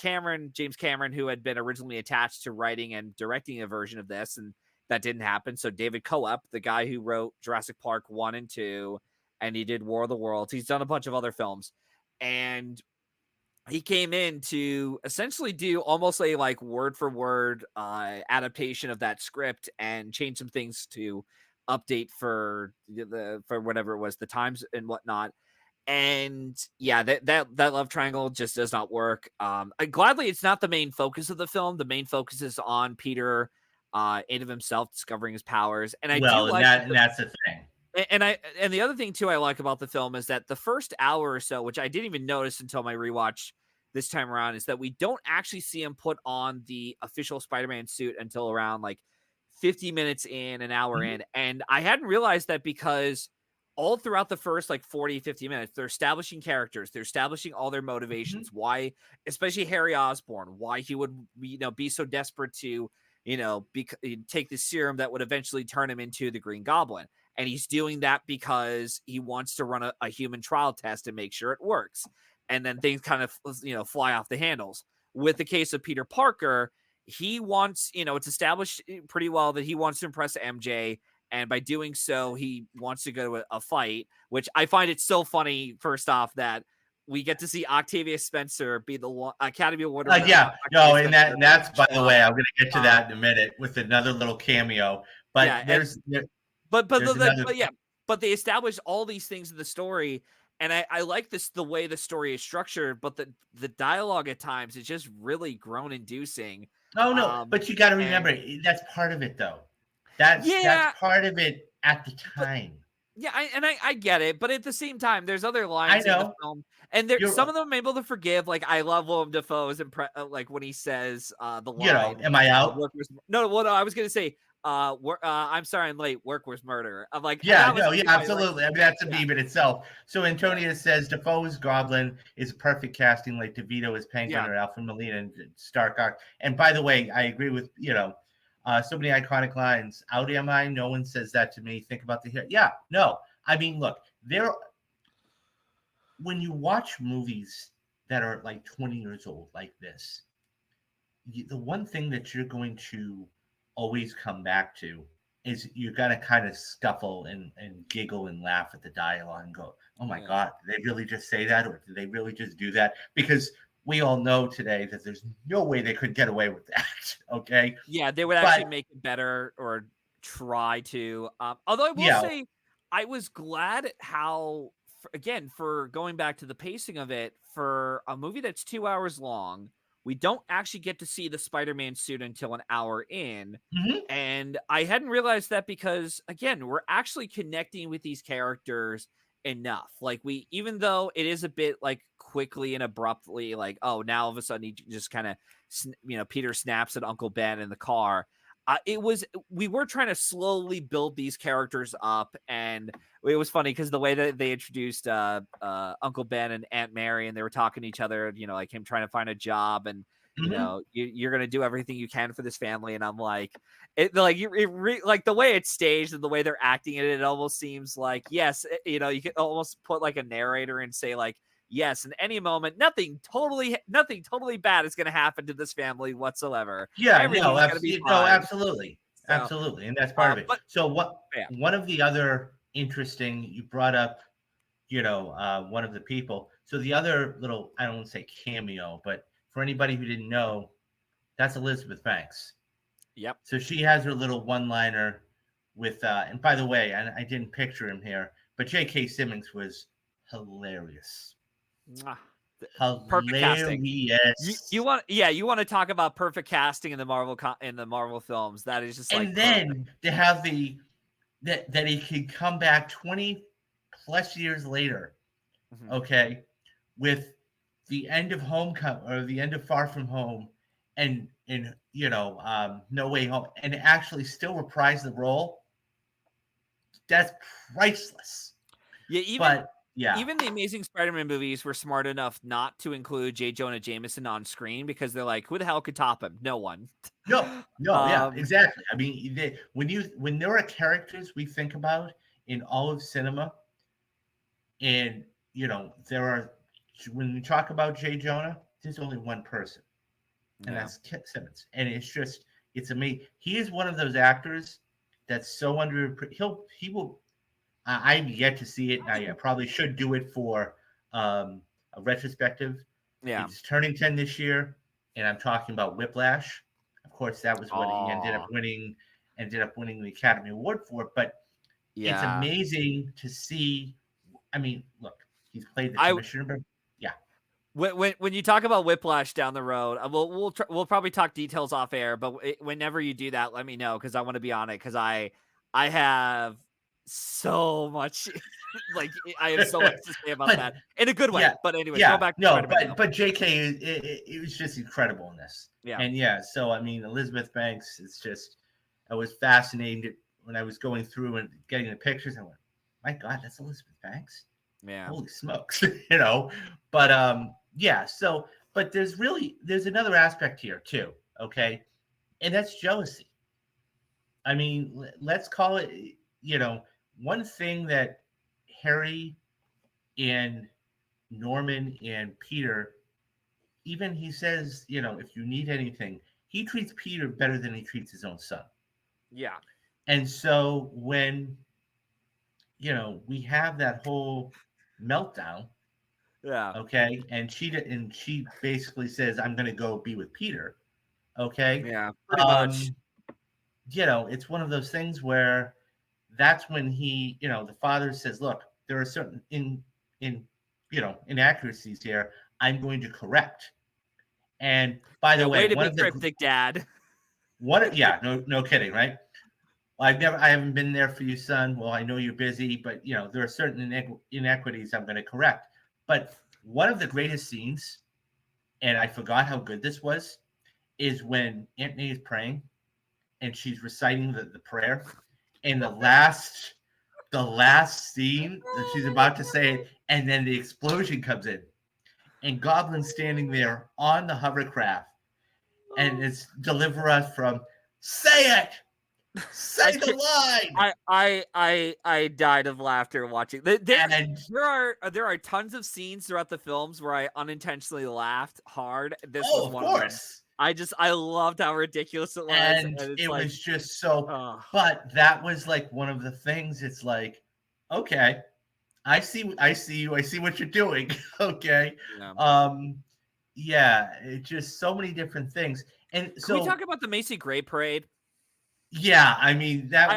James Cameron, who had been originally attached to writing and directing a version of this, and that didn't happen. So David Coep, the guy who wrote Jurassic Park 1 and 2, and he did War of the Worlds. He's done a bunch of other films. And he came in to essentially do almost a like word for word adaptation of that script and change some things to update for whatever it was, the times and whatnot. And yeah, that love triangle just does not work. Gladly, it's not the main focus of the film. The main focus is on Peter, in of himself discovering his powers. And I do Well, and like that's the thing. and the other thing too I like about the film is that the first hour or so, which I didn't even notice until my rewatch this time around, is that we don't actually see him put on the official Spider-Man suit until around like 50 minutes in, an hour Mhm, in. And I hadn't realized that because all throughout the first like 40, 50 minutes, they're establishing characters, they're establishing all their mhm. motivations, why, especially Harry Osborn, why he would be so desperate to take the serum that would eventually turn him into the Green Goblin. And he's doing that because he wants to run a human trial test and make sure it works. And then things kind of fly off the handles. With the case of Peter Parker, he wants, it's established pretty well that he wants to impress MJ, and by doing so he wants to go to a fight, which I find it so funny, first off, that we get to see Octavia Spencer be the Academy Award winner, Yeah, Octavia no, Spencer, and that's by the show up. way, I'm going to get to um that in a minute with another little cameo. yeah, But and there's another. but yeah, but they establish all these things in the story, and I like this, the way the story is structured, but the dialogue at times is just really groan inducing. Oh no, but you got to remember And that's part of it though. That's yeah, part of it at the but time. yeah, I get it, but at the same time, there's other I lines in the know film, and there some you're. of them I'm able to forgive. Like I love Willem Dafoe's like when he says the line, Am I out? "Work was no." Well, no, I was gonna say, I'm sorry, I'm late. Work was murder." I'm like, Yeah, that was no, yeah, funny. Like, absolutely. I mean, that's a yeah, meme in itself. So yeah, Antonia says Defoe's Goblin is a perfect casting, like DeVito as Penguin yeah. or Alfred Molina and Stark. And by the way, I agree with so many iconic lines. Out am I? No one says that to me. Think about the hero. Yeah, no. I mean, look, when you watch movies that are like 20 years old, like this, the one thing that you're going to always come back to is you're gonna kind of scuffle and giggle and laugh at the dialogue and go, "Oh my Yeah. god, did they really just say that, or did they really just do that?" Because we all know today that there's no way they could get away with that. Okay, Yeah, they would actually but make it better or try to. Although I will yeah, say, I was glad how, again, for going back to the pacing of it, for a movie that's 2 hours long, we don't actually get to see the Spider-Man suit until an hour in. mhm, And I hadn't realized that because, again, we're actually connecting with these characters enough. Like, we, even though it is a bit like quickly and abruptly, like, oh, now all of a sudden he just kind of, Peter snaps at Uncle Ben in the car. It was, we were trying to slowly build these characters up, and it was funny because the way that they introduced Uncle Ben and Aunt Mary, and they were talking to each other, like him trying to find a job, and mhm. you're gonna do everything you can for this family, and I'm like, like the way it's staged and the way they're acting it almost seems like, yes, you could almost put like a narrator and say like, yes, in any moment, nothing totally bad is going to happen to this family whatsoever. Yeah, no, Everything's going to be no, fine. absolutely, So, absolutely, and that's part of it. but So what? yeah, One of the other interesting you brought up, one of the people. So the other little, I don't want to say cameo, but for anybody who didn't know, that's Elizabeth Banks. yep. So she has her little one-liner with, and by the way, I didn't picture him here, but J.K. Simmons was hilarious, Mwah. Perfect casting. You hilarious. want, you want to talk about perfect casting in the Marvel films. That is just like And perfect. then to have that he could come back 20 plus years later, Mhm. okay, with the end of Homecoming or the end of Far From Home, and No Way Home, and actually still reprise the role. That's priceless. Yeah, even But yeah, even the Amazing Spider-Man movies were smart enough not to include J. Jonah Jameson on screen because they're like, who the hell could top him? No one. no, no, yeah, um, exactly. I mean, when there are characters we think about in all of cinema, and there are, when we talk about Jay Jonah, there's only one person, and yeah, that's Kit Simmons. And it's amazing. He is one of those actors that's so under. He will. I've yet to see it, and I probably should do it for a retrospective. yeah. It's turning 10 this year, and I'm talking about Whiplash. Of course, that was what he Oh, ended up winning the Academy Award for. But it's yeah. amazing to see. I mean, look, he's played the I commissioner, but yeah, when you talk about Whiplash down the road, we'll probably talk details off air. But whenever you do that, let me know because I want to be on it because I have so much like I have so much to say about but that in a good way. yeah, But anyways, go yeah, back to no, Spider-Man though. but JK, it was just incredible in this, Yeah. and yeah, so I mean, Elizabeth Banks, I was fascinated when I was going through and getting the pictures. I went, my God, that's Elizabeth Banks. Yeah. Holy smokes, But yeah. So, but there's another aspect here too. Okay, and that's jealousy. I mean, let's call it. You know, One thing that Harry and Norman and Peter, even he says, if you need anything, he treats Peter better than he treats his own son. Yeah. And so when we have that whole meltdown, Yeah. okay, and she basically says, "I'm going to go be with Peter." Okay, Yeah. Pretty much. um, it's one of those things where that's when the father says, "Look, there are certain in inaccuracies here. I'm going to correct." And by the Yeah. Way way, to be cryptic, Dad. yeah, no kidding, right? I haven't been there for you, son. Well, I know you're busy, but there are certain inequities I'm going to correct. But one of the greatest scenes, and I forgot how good this was, is when Aunt May is praying and she's reciting the prayer, and the last scene that she's about to say it, and then the explosion comes in, and Goblin's standing there on the hovercraft, and it's deliver us from say it, I say the can't. line, I died of laughter watching. and There are tons of scenes throughout the films where I unintentionally laughed hard. This oh, was of one of them. course. I loved how ridiculous it was, And and it's it like, was just so, oh but that was like one of the things. It's like, okay, I see you, I see what you're doing. Okay. yeah, Um, yeah, it's just so many different things. And Can we talk so, about the Macy Gray parade? yeah, I mean, that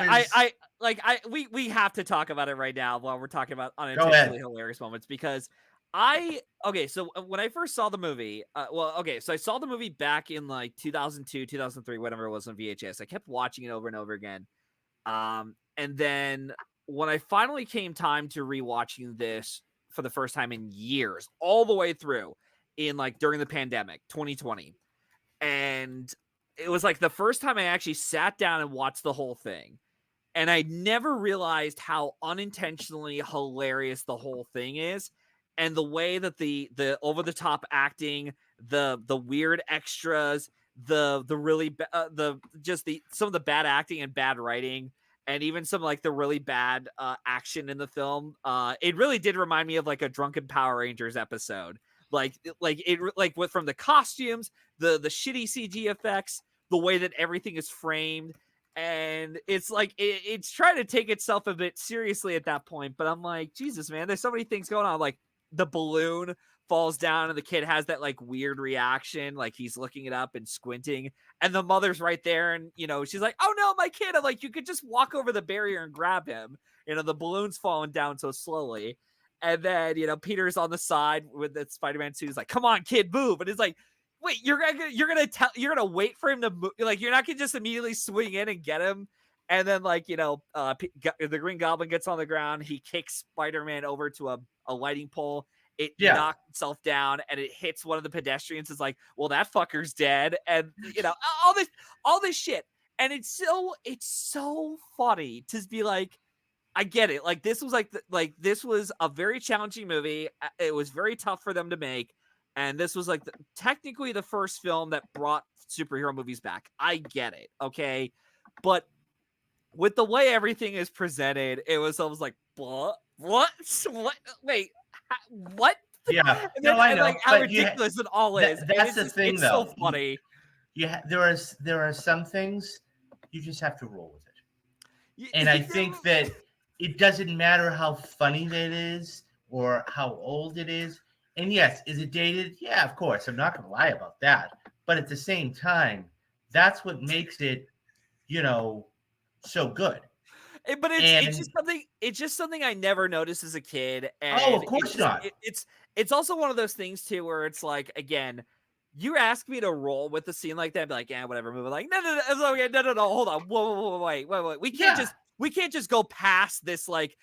was, We have to talk about it right now while we're talking about go unintentionally ahead. hilarious moments because so when I first saw the movie, so I saw the movie back in like 2002, 2003, whatever it was on VHS. I kept watching it over and over again. And then when I finally came time to rewatching this for the first time in years, all the way through in like during the pandemic, 2020, and it was like the first time I actually sat down and watched the whole thing. And I never realized how unintentionally hilarious the whole thing is, and the way that the over the top acting, the weird extras, the really the just the some of the bad acting and bad writing, and even some like the really bad action in the film. It really did remind me of like a drunken Power Rangers episode. Like with from the costumes, the shitty CG effects, the way that everything is framed, and it's like it's trying to take itself a bit seriously at that point. But I'm like, Jesus, man, there's so many things going on. Like the balloon falls down and the kid has that like weird reaction, like he's looking it up and squinting, and the mother's right there, and she's like, oh no, my kid. I'm like, you could just walk over the barrier and grab him. The balloon's falling down so slowly. And then Peter's on the side with the Spider-Man suit. He's like, come on, kid, move. And it's like, wait, you're gonna wait for him to move? Like, you're not gonna just immediately swing in and get him? And then the Green Goblin gets on the ground. He kicks Spider-Man over to a lighting pole. It Yeah, knocks itself down and it hits one of the pedestrians. It's like, well, that fucker's dead. And all this shit. And it's so funny to be like, I get it. Like this was this was a very challenging movie. It was very tough for them to make, and this was like technically the first film that brought superhero movies back. I get it, okay, but with the way everything is presented, it was almost like what, wait, what? yeah. And then No, I and like know, how but ridiculous it all is, and that's the thing, it's so though. funny. There are some things you just have to roll with it, and I You think that it doesn't matter how funny that is or how old it is. And yes, is it dated? Yeah, of course. I'm not going to lie about that. But at the same time, that's what makes it, you know, so good. But And it's just something I never noticed as a kid, oh, of and course not. it's also one of those things too where it's like, again, you ask me to roll with a scene like that, I'd be like, yeah, whatever, move it. Like, no, hold on, whoa, wait, Yeah, we can't just go past this like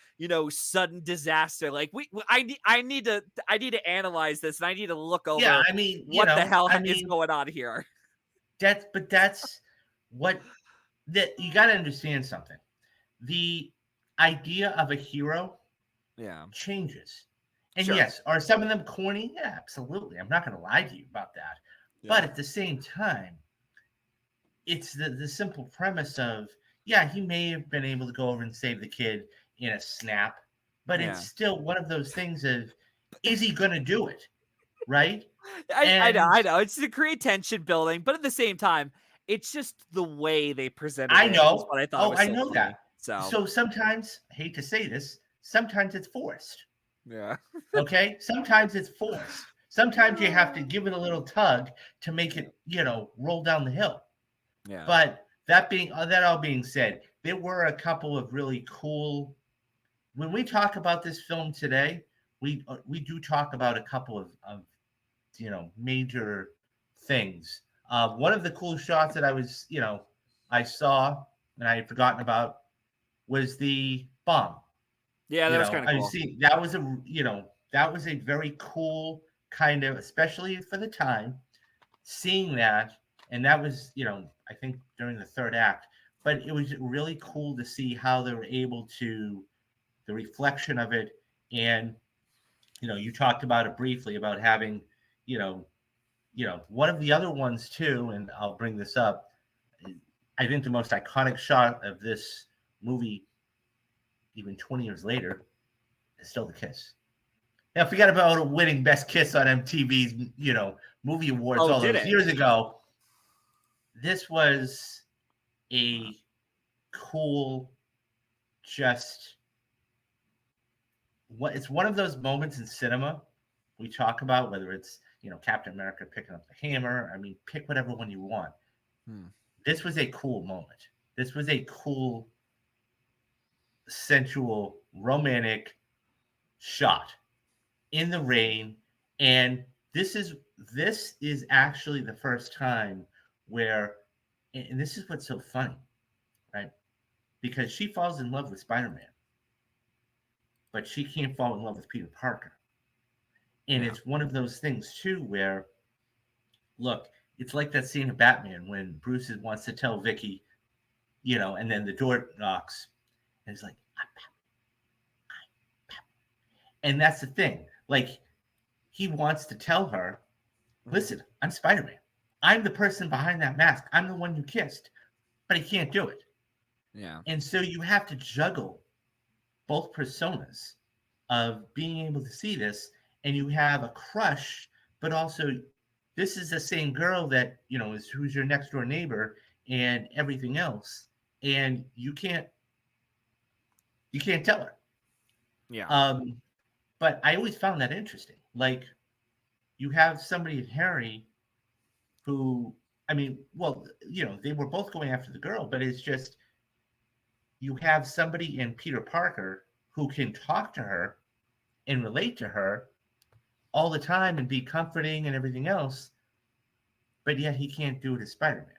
sudden disaster. Like I need to analyze this, and I need to look yeah. over I mean, what the hell I is mean going on here. that's what that you got to understand something. The idea of a hero Yeah, changes. And sure. yes, are some of them corny? Yeah, absolutely. I'm not going to lie to you about that. But Yeah, at the same time, it's the simple premise of, yeah, he may have been able to go over and save the kid in a snap, but it's yeah. still one of those things of, is he going to do it? Right? I know, And I know. It's to create tension building, but at the same time, it's just the way they presented I it is know. what I thought Oh, was I so know funny. that. So So sometimes, I hate to say this, sometimes it's forced. yeah, Okay, sometimes it's forced. Sometimes you have to give it a little tug to make it, roll down the hill. yeah. But that all being said, there were a couple of really cool. When we talk about this film today, we do talk about a couple of major things. One of the cool shots that I saw and I had forgotten about was the bomb. Yeah, that was kind of I cool. see that was a very cool kind of, especially for the time, seeing that, and that was, I think during the third act, but it was really cool to see how they were able to, the reflection of it, and you talked about it briefly about having, you know, one of the other ones too, and I'll bring this up. I think the most iconic shot of this movie, even 20 years later, is still the kiss. Now, forget about winning Best Kiss on MTV's, movie awards Oh, all did those it? years ago. This was a cool, just it's one of those moments in cinema we talk about, whether it's Captain America picking up the hammer. I mean, pick whatever one you want. Hmm. This was a cool moment. This was a cool, sensual, romantic shot in the rain, and this is actually the first time where, and this is what's so funny, right? Because she falls in love with Spider-Man, but she can't fall in love with Peter Parker. And Yeah. it's one of those things too where, look, it's like that scene of Batman when Bruce wants to tell Vicky, and then the door knocks, and he's like, and that's the thing. Like, he wants to tell her, Mhm. listen, I'm Spider Man. I'm the person behind that mask. I'm the one you kissed, but he can't do it. Yeah. And so you have to juggle both personas of being able to see this, and you have a crush, but also this is the same girl that, is who's your next door neighbor and everything else. And you can't tell her. Yeah. Um, but I always found that interesting. Like, you have somebody in Harry who, I mean, well, they were both going after the girl, but it's just you have somebody in Peter Parker who can talk to her and relate to her all the time and be comforting and everything else, but yet he can't do it as Spider-Man.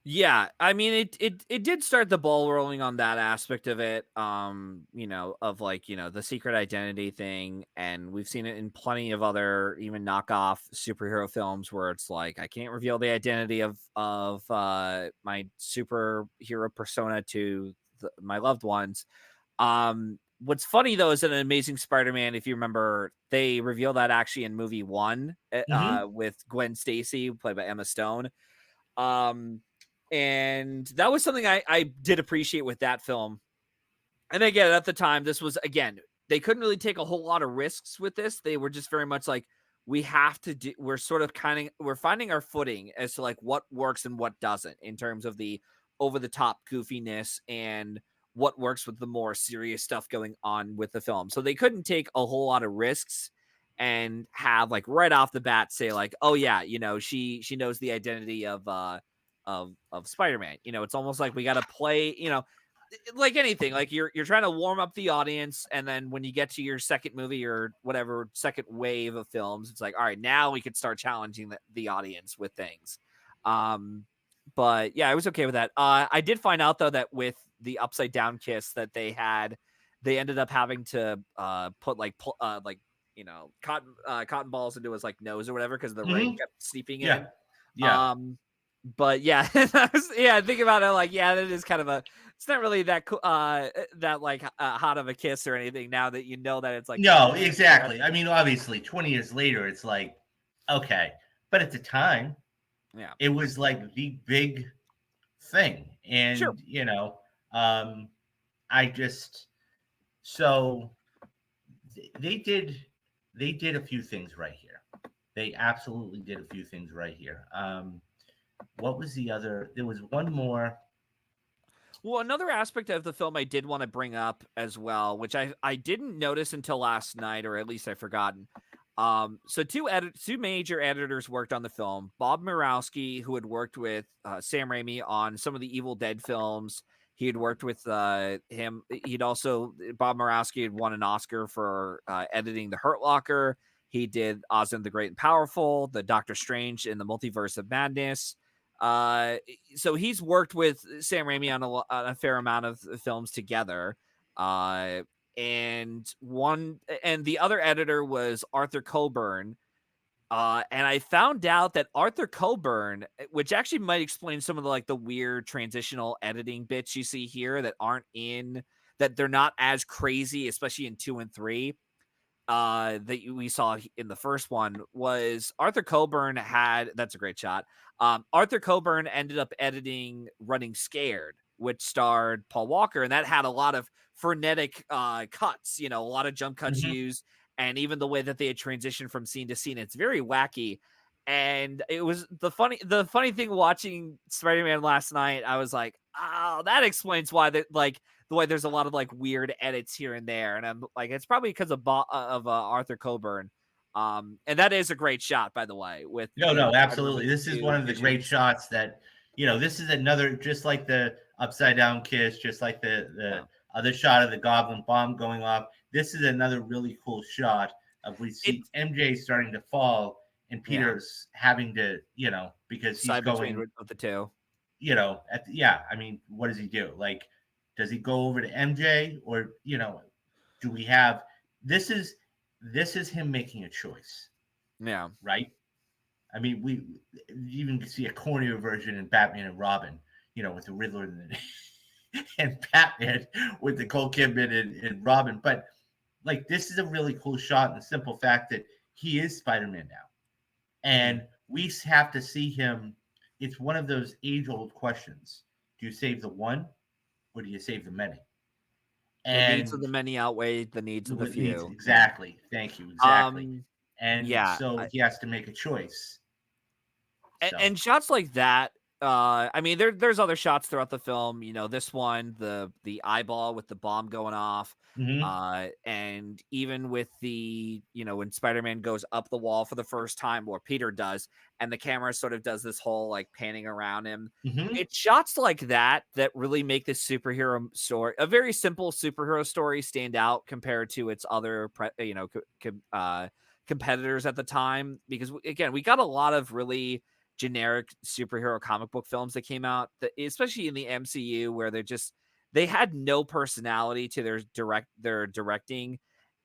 Yeah, I mean it did start the ball rolling on that aspect of it. Of like, the secret identity thing, and we've seen it in plenty of other even knockoff superhero films where it's like I can't reveal the identity of my superhero persona to my loved ones. What's funny though is in an Amazing Spider-Man, if you remember, they reveal that actually in movie 1 Mm-hmm. with Gwen Stacy played by Emma Stone. Um, and that was something I did appreciate with that film. And again, at the time, this was, again, they couldn't really take a whole lot of risks with this. They were just very much like, we have to do, we're sort of we're finding our footing as to like what works and what doesn't in terms of the over the top goofiness and what works with the more serious stuff going on with the film. So they couldn't take a whole lot of risks and have like right off the bat say like, oh yeah, she knows the identity of Spider-Man. It's almost like we got to play, like anything, like you're trying to warm up the audience, and then when you get to your second movie or whatever second wave of films, it's like, all right, now we could start challenging the audience with things. But yeah, I was okay with that. I did find out though that with the upside down kiss that they ended up having to put like cotton balls into his like nose or whatever because the rain Mm-hmm. kept seeping Yeah. in. Yeah. But yeah, yeah, think about it like, yeah, that is kind of it's not really that that like hot of a kiss or anything now that you know that it's like No, coming. exactly. I mean, obviously, 20 years later, it's like, okay. But at the time, Yeah, it was like the big thing. sure. And, um, I just, so they did a few things right here. They absolutely did a few things right here. What was the other? There was one more. Well, another aspect of the film I did want to bring up as well, which I didn't notice until last night, or at least I've forgotten. So two major editors worked on the film. Bob Murawski, who had worked with Sam Raimi on some of the Evil Dead films. He had worked with him. Bob Murawski had won an Oscar for editing The Hurt Locker. He did Oz and the Great and Powerful, the Doctor Strange in the Multiverse of Madness. Uh, so he's worked with Sam Raimi on a fair amount of films together. Uh, and the other editor was Arthur Coburn. And I found out that Arthur Coburn, which actually might explain some of the weird transitional editing bits you see here that they're not as crazy, especially in 2 and 3 that we saw in the first one, was Arthur Coburn had that's a great shot. Arthur Coburn ended up editing Running Scared, which starred Paul Walker, and that had a lot of frenetic cuts, a lot of jump cuts Mhm. used, and even the way that they had transitioned from scene to scene, it's very wacky. And it was the funny thing watching Spider-Man last night, I was like, oh, that explains why that the way there's a lot of weird edits here and there, and I'm like, it's probably because of Arthur Coburn. And that is a great shot, by the way, with No, the no, Spider-Man with absolutely. the This is one two of the great visions. shots that, this is another, just like the upside down kiss, just like the Yeah. other shot of the goblin bomb going off. This is another really cool shot of we see It's MJ starting to fall and yeah, Peter's having to, because he's side between going, with the two. yeah, I mean, what does he do? Like, does he go over to MJ or, do we have this is this is him making a choice, Yeah. right? I mean, we even see a cornier version in Batman and Robin, with the Riddler and Batman with the Cole Kidman and Robin. But like, this is a really cool shot, and the simple fact that he is Spider-Man now, Mhm. and we have to see him. It's one of those age-old questions: do you save the one, or do you save the many? The needs of And the many outweigh the needs of the what needs few. Yeah. exactly? Thank you, exactly. Um, And yeah. so he has to make a choice. So. And shots like that, I mean, there's other shots throughout the film. This one, the eyeball with the bomb going off, Mhm. and even with the when Spider-Man goes up the wall for the first time, or Peter does, and the camera sort of does this whole like panning around him. Mhm. It's shots like that that really make this superhero story, a very simple superhero story, stand out compared to its other, competitors at the time. Because again, we got a lot of really generic superhero comic book films that came out, that, especially in the MCU, where they had no personality to their directing.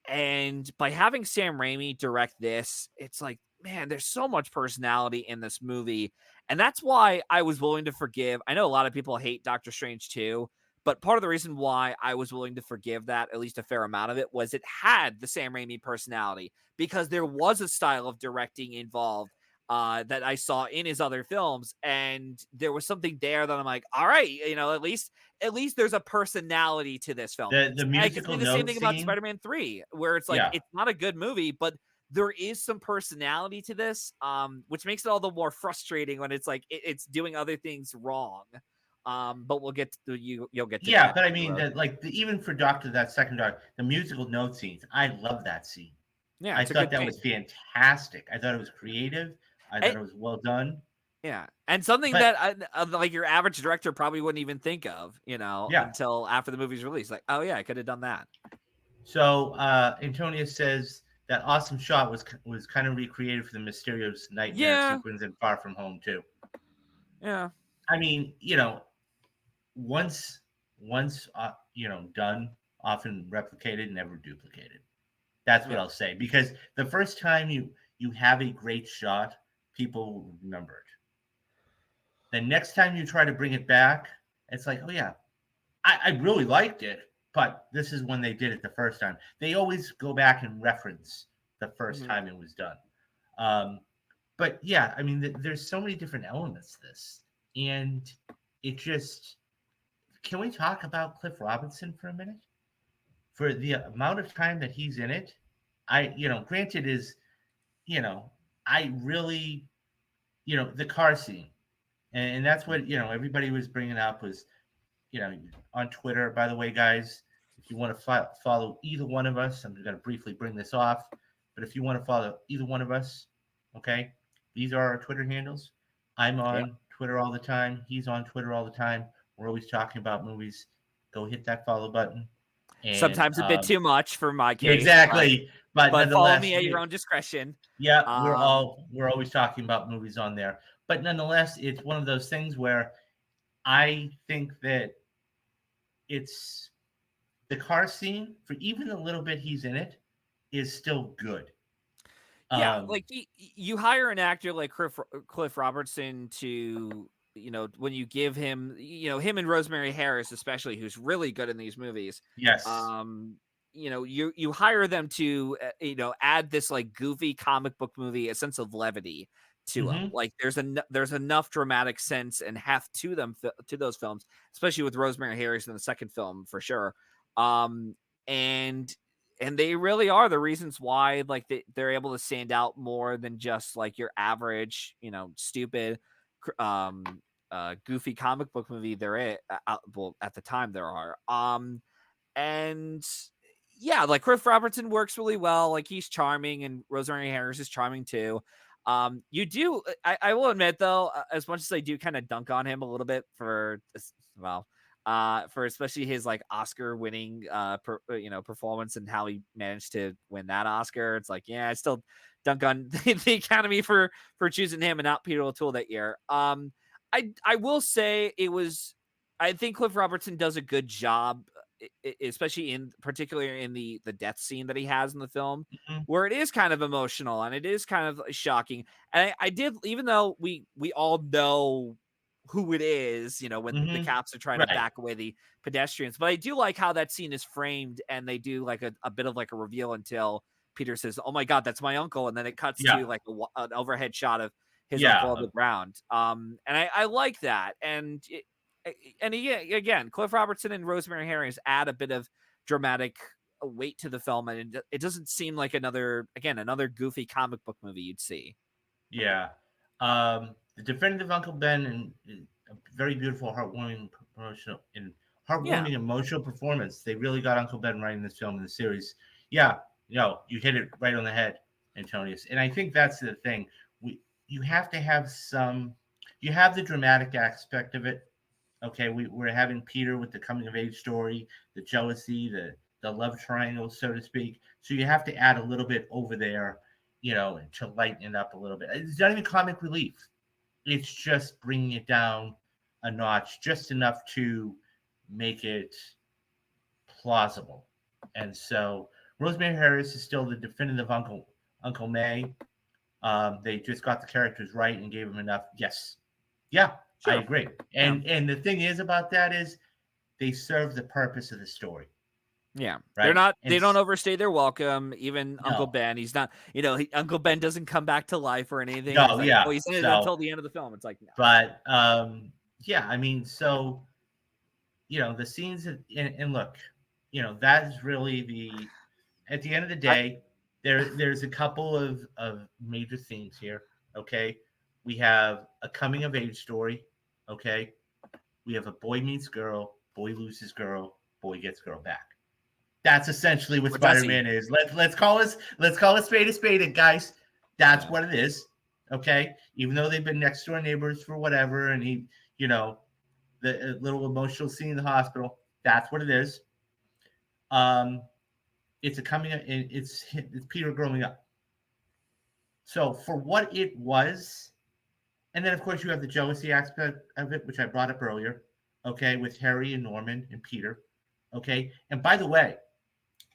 And by having Sam Raimi direct this, it's like, man, there's so much personality in this movie. And that's why I was willing to forgive. I know a lot of people hate Doctor Strange too, but part of the reason why I was willing to forgive that, at least a fair amount of it, was it had the Sam Raimi personality, because there was a style of directing involved, that I saw in his other films, and there was something there that I'm like, all right, at least there's a personality to this film. The I could musical say the same note thing about scene, Spider-Man 3, where it's like yeah. it's not a good movie, but there is some personality to this, which makes it all the more frustrating when it's like it's doing other things wrong. But we'll get to you'll get to Yeah, that but I down the mean road. that, like, even for Doctor, that second Doctor, the musical note scenes, I love that scene. Yeah, I it's a thought good that scene. was fantastic. I thought it was creative. I thought And, it was well done. yeah, and something But that like your average director probably wouldn't even think of, yeah. until after the movie's released. Like, oh yeah, I could have done that. So Antonia says that awesome shot was kind of recreated for the mysterious nightmare Yeah, sequence in Far From Home too. yeah, I mean, once done, often replicated, never duplicated. That's what yeah. I'll say, because the first time you have a great shot, people will remember it. The next time you try to bring it back, it's like, oh yeah, I really liked it, but this is when they did it the first time. They always go back and reference the first Mhm. time it was done. Um, but yeah, I mean, there's so many different elements to this, and it just. Can we talk about Cliff Robinson for a minute? For the amount of time that he's in it, granted is, you know, I really, the car scene, and that's what everybody was bringing up was, on Twitter. By the way, guys, if you want to follow either one of us, I'm going to briefly bring this off. But if you want to follow either one of us, okay, these are our Twitter handles. I'm Yeah. on Twitter all the time. He's on Twitter all the time. We're always talking about movies. Go hit that follow button. And Sometimes a bit too much for my yeah, case, exactly. But but follow nonetheless, me at your own discretion. yeah, Um, we're always talking about movies on there. But nonetheless, it's one of those things where I think that it's the car scene, for even the little bit he's in it, is still good. Yeah, Um, like you hire an actor like Cliff Robertson to, when you give him, him and Rosemary Harris especially, who's really good in these movies. yes. Um, you hire them to, add this like goofy comic book movie, a sense of levity to them. Hmm. Like there's enough dramatic sense and heft to them, to those films, especially with Rosemary Harris in the second film for sure. Um, and they really are the reasons why, like, they're able to stand out more than just like your average, stupid, goofy comic book movie. Well, at the time there are, and yeah, like Cliff Robertson works really well. Like he's charming, and Rosemary Harris is charming too. You do, I will admit though, as much as I do kind of dunk on him a little bit for well, for especially his like Oscar winning, performance and how he managed to win that Oscar. It's like, yeah, I still dunk on the Academy for choosing him and not Peter O'Toole that year. I will say it was. I think Cliff Robertson does a good job, especially in particularly in the death scene that he has in the film, Mhm, where it is kind of emotional and it is kind of shocking. And I did, even though we all know who it is, when the mhm. cops are trying to Right. back away the pedestrians, but I do like how that scene is framed, and they do like a bit of like a reveal until Peter says, "Oh my God, that's my uncle," and then it cuts Yeah. to like an overhead shot of his Yeah. uncle on the ground. And I like that, and again, Cliff Robertson and Rosemary Harris add a bit of dramatic weight to the film, and it doesn't seem like another goofy comic book movie you'd see. Yeah. The Definitive Uncle Ben and a very beautiful, Yeah, heartwarming emotional performance. They really got Uncle Ben right in this film in the series. Yeah, you hit it right on the head, Antonius. And I think that's the thing. We You have to have some. You have the dramatic aspect of it. Okay, we're having Peter with the coming of age story, the jealousy, the love triangle, so to speak. So you have to add a little bit over there, to lighten it up a little bit. It's not even comic relief. It's just bringing it down a notch, just enough to make it plausible. And so Rosemary Harris is still the definitive Uncle May. They just got the characters right and gave them enough. Yes, yeah, I sure. agree. Yeah, And the thing is about that is they serve the purpose of the story, yeah. They're right? not. And They don't overstay their welcome. Even Uncle no, Ben, he's not. Uncle Ben doesn't come back to life or anything. He's no, like, oh, yeah. he's in it So, until the end of the film. It's like, no. but yeah, I mean, so the scenes and look, that is really the at the end of the I, day, there's a couple of major themes here. Okay, we have a coming of age story. Okay, we have a boy meets girl, boy loses girl, boy gets girl back. That's essentially what or does he? Spider-Man is. Let's call it spade a spade, guys. That's Yeah. what it is. Okay, even though they've been next door neighbors for whatever, and you know, the little emotional scene in the hospital. That's what it is. Um, it's a coming. It's Peter growing up. So for what it was, and then of course you have the jealousy aspect of it, which I brought up earlier. Okay, with Harry and Norman and Peter. Okay, and by the way,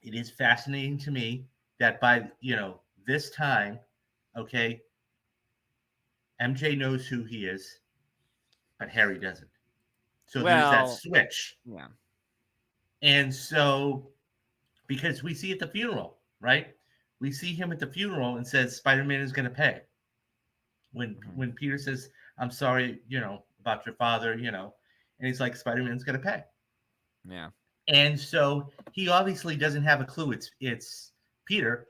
it is fascinating to me that by this time, okay, MJ knows who he is, but Harry doesn't. So there's that Well, switch, yeah. and so because we see at the funeral, right? We see him at the funeral and says Spider-Man is going to pay. Mhm. When Peter says, "I'm sorry, about your father," and he's like, "Spider-Man's going to pay," Yeah. and so he obviously doesn't have a clue. It's Peter,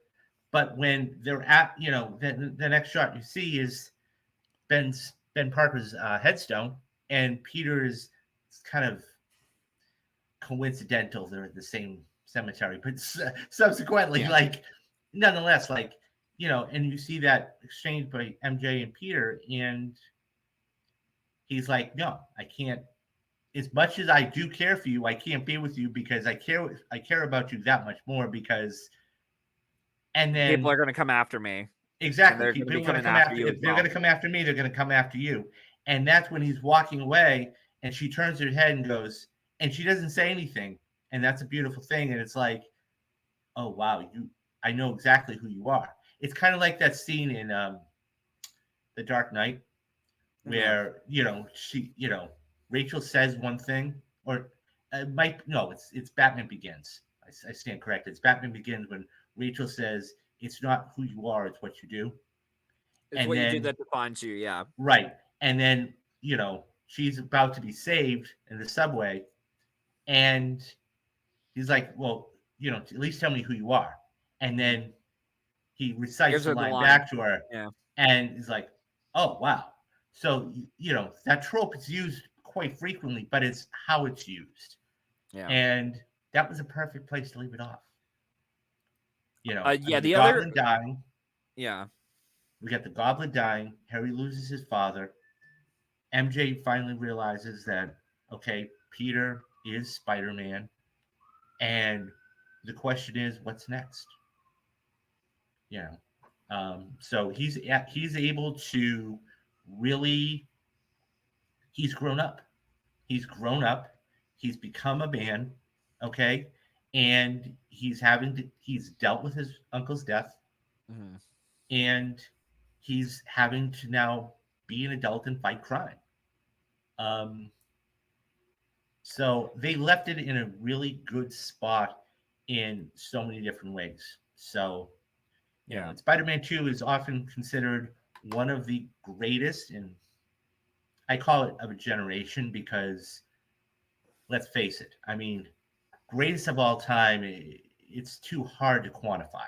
but when they're at, the next shot you see is Ben Parker's headstone, and Peter is kind of coincidental. They're at the same cemetery, but subsequently, Yeah. like, nonetheless, like, and you see that exchange by MJ and Peter, and he's like, "No, I can't. As much as I do care for you, I can't be with you because I care about you that much more because." And People then are going to come after me, and exactly, they're going to people be are going to coming come after after. you as If they're going well. to come after me, they're going to come after you. And that's when he's walking away, and she turns her head and goes, and she doesn't say anything, and that's a beautiful thing. And it's like, oh wow, I know exactly who you are. It's kind of like that scene in The Dark Knight Yeah. where Rachel says one thing, or Mike, no, it's Batman Begins. I stand corrected. It's Batman Begins when Rachel says, "It's not who you are, it's what you do." It's And what you do then that defines you. Yeah. right, and then she's about to be saved in the subway, and he's like, "Well, at least tell me who you are." And Mhm. then he recites Gives the her the line line. back to her, Yeah. and he's like, "Oh wow." So that trope is used quite frequently, but it's how it's used, Yeah. and that was a perfect place to leave it off. I Yeah, mean, the the other Goblin dying. yeah. We got the Goblin dying. Harry loses his father. MJ finally realizes that, okay, Peter is Spider-Man, and the question is, what's next? You know, so he's able to really he's grown up. He's grown up. He's become a man. Okay, and he's dealt with his uncle's death, Mhm. and he's having to now be an adult and fight crime. Um, so they left it in a really good spot in so many different ways. So, Yeah. and Spider-Man 2 is often considered one of the greatest, and I call it of a generation because let's face it, I mean, greatest of all time, it's too hard to quantify.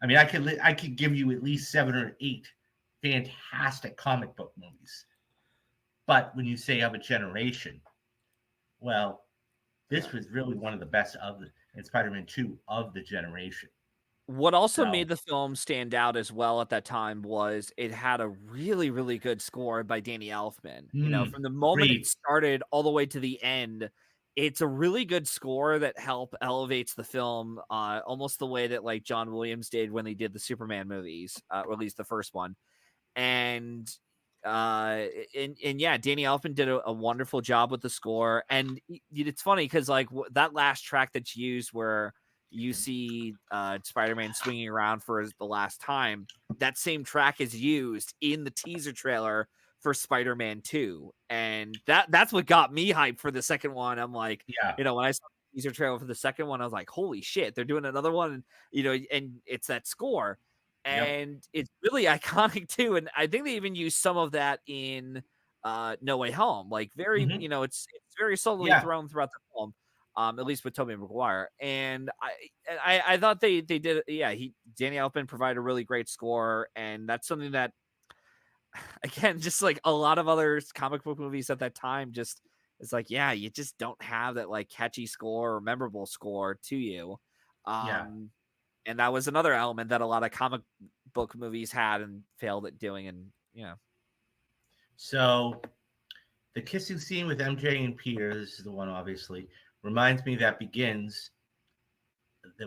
I mean, I could give you at least 7 or 8 fantastic comic book movies, but when you say of a generation, well, Yeah. this was really one of the best in Spider-Man 2 of the generation. What also So, made the film stand out as well at that time was it had a really, really good score by Danny Elfman. From the moment it agreed. started all the way to the end, it's a really good score that elevates the film, almost the way that like John Williams did when they did the Superman movies, or at least the first one. And uh and yeah, Danny Elfman did a wonderful job with the score. And it's funny because like that last track that's used where you see Spider-Man swinging around for the last time, that same track is used in the teaser trailer for Spider-Man 2. And that's what got me hyped for the second one. I'm like, Yeah. when I saw the teaser trailer for the second one, I was like, holy shit, they're doing another one. And and it's that score, Yep. and it's really iconic too. And I think they even use some of that in No Way Home, like very, Hmm. it's very subtly Yeah. thrown throughout the film, at least with Tobey Maguire. And I thought they did, yeah. Danny Elfman provided a really great score, and that's something that again, just like a lot of other comic book movies at that time, just it's like, yeah, you just don't have that like catchy score or memorable score to you. Yeah. Um, and that was another element that a lot of comic book movies had and failed at doing. And yeah, So the kissing scene with MJ and Peter, this is the one obviously, reminds me that begins,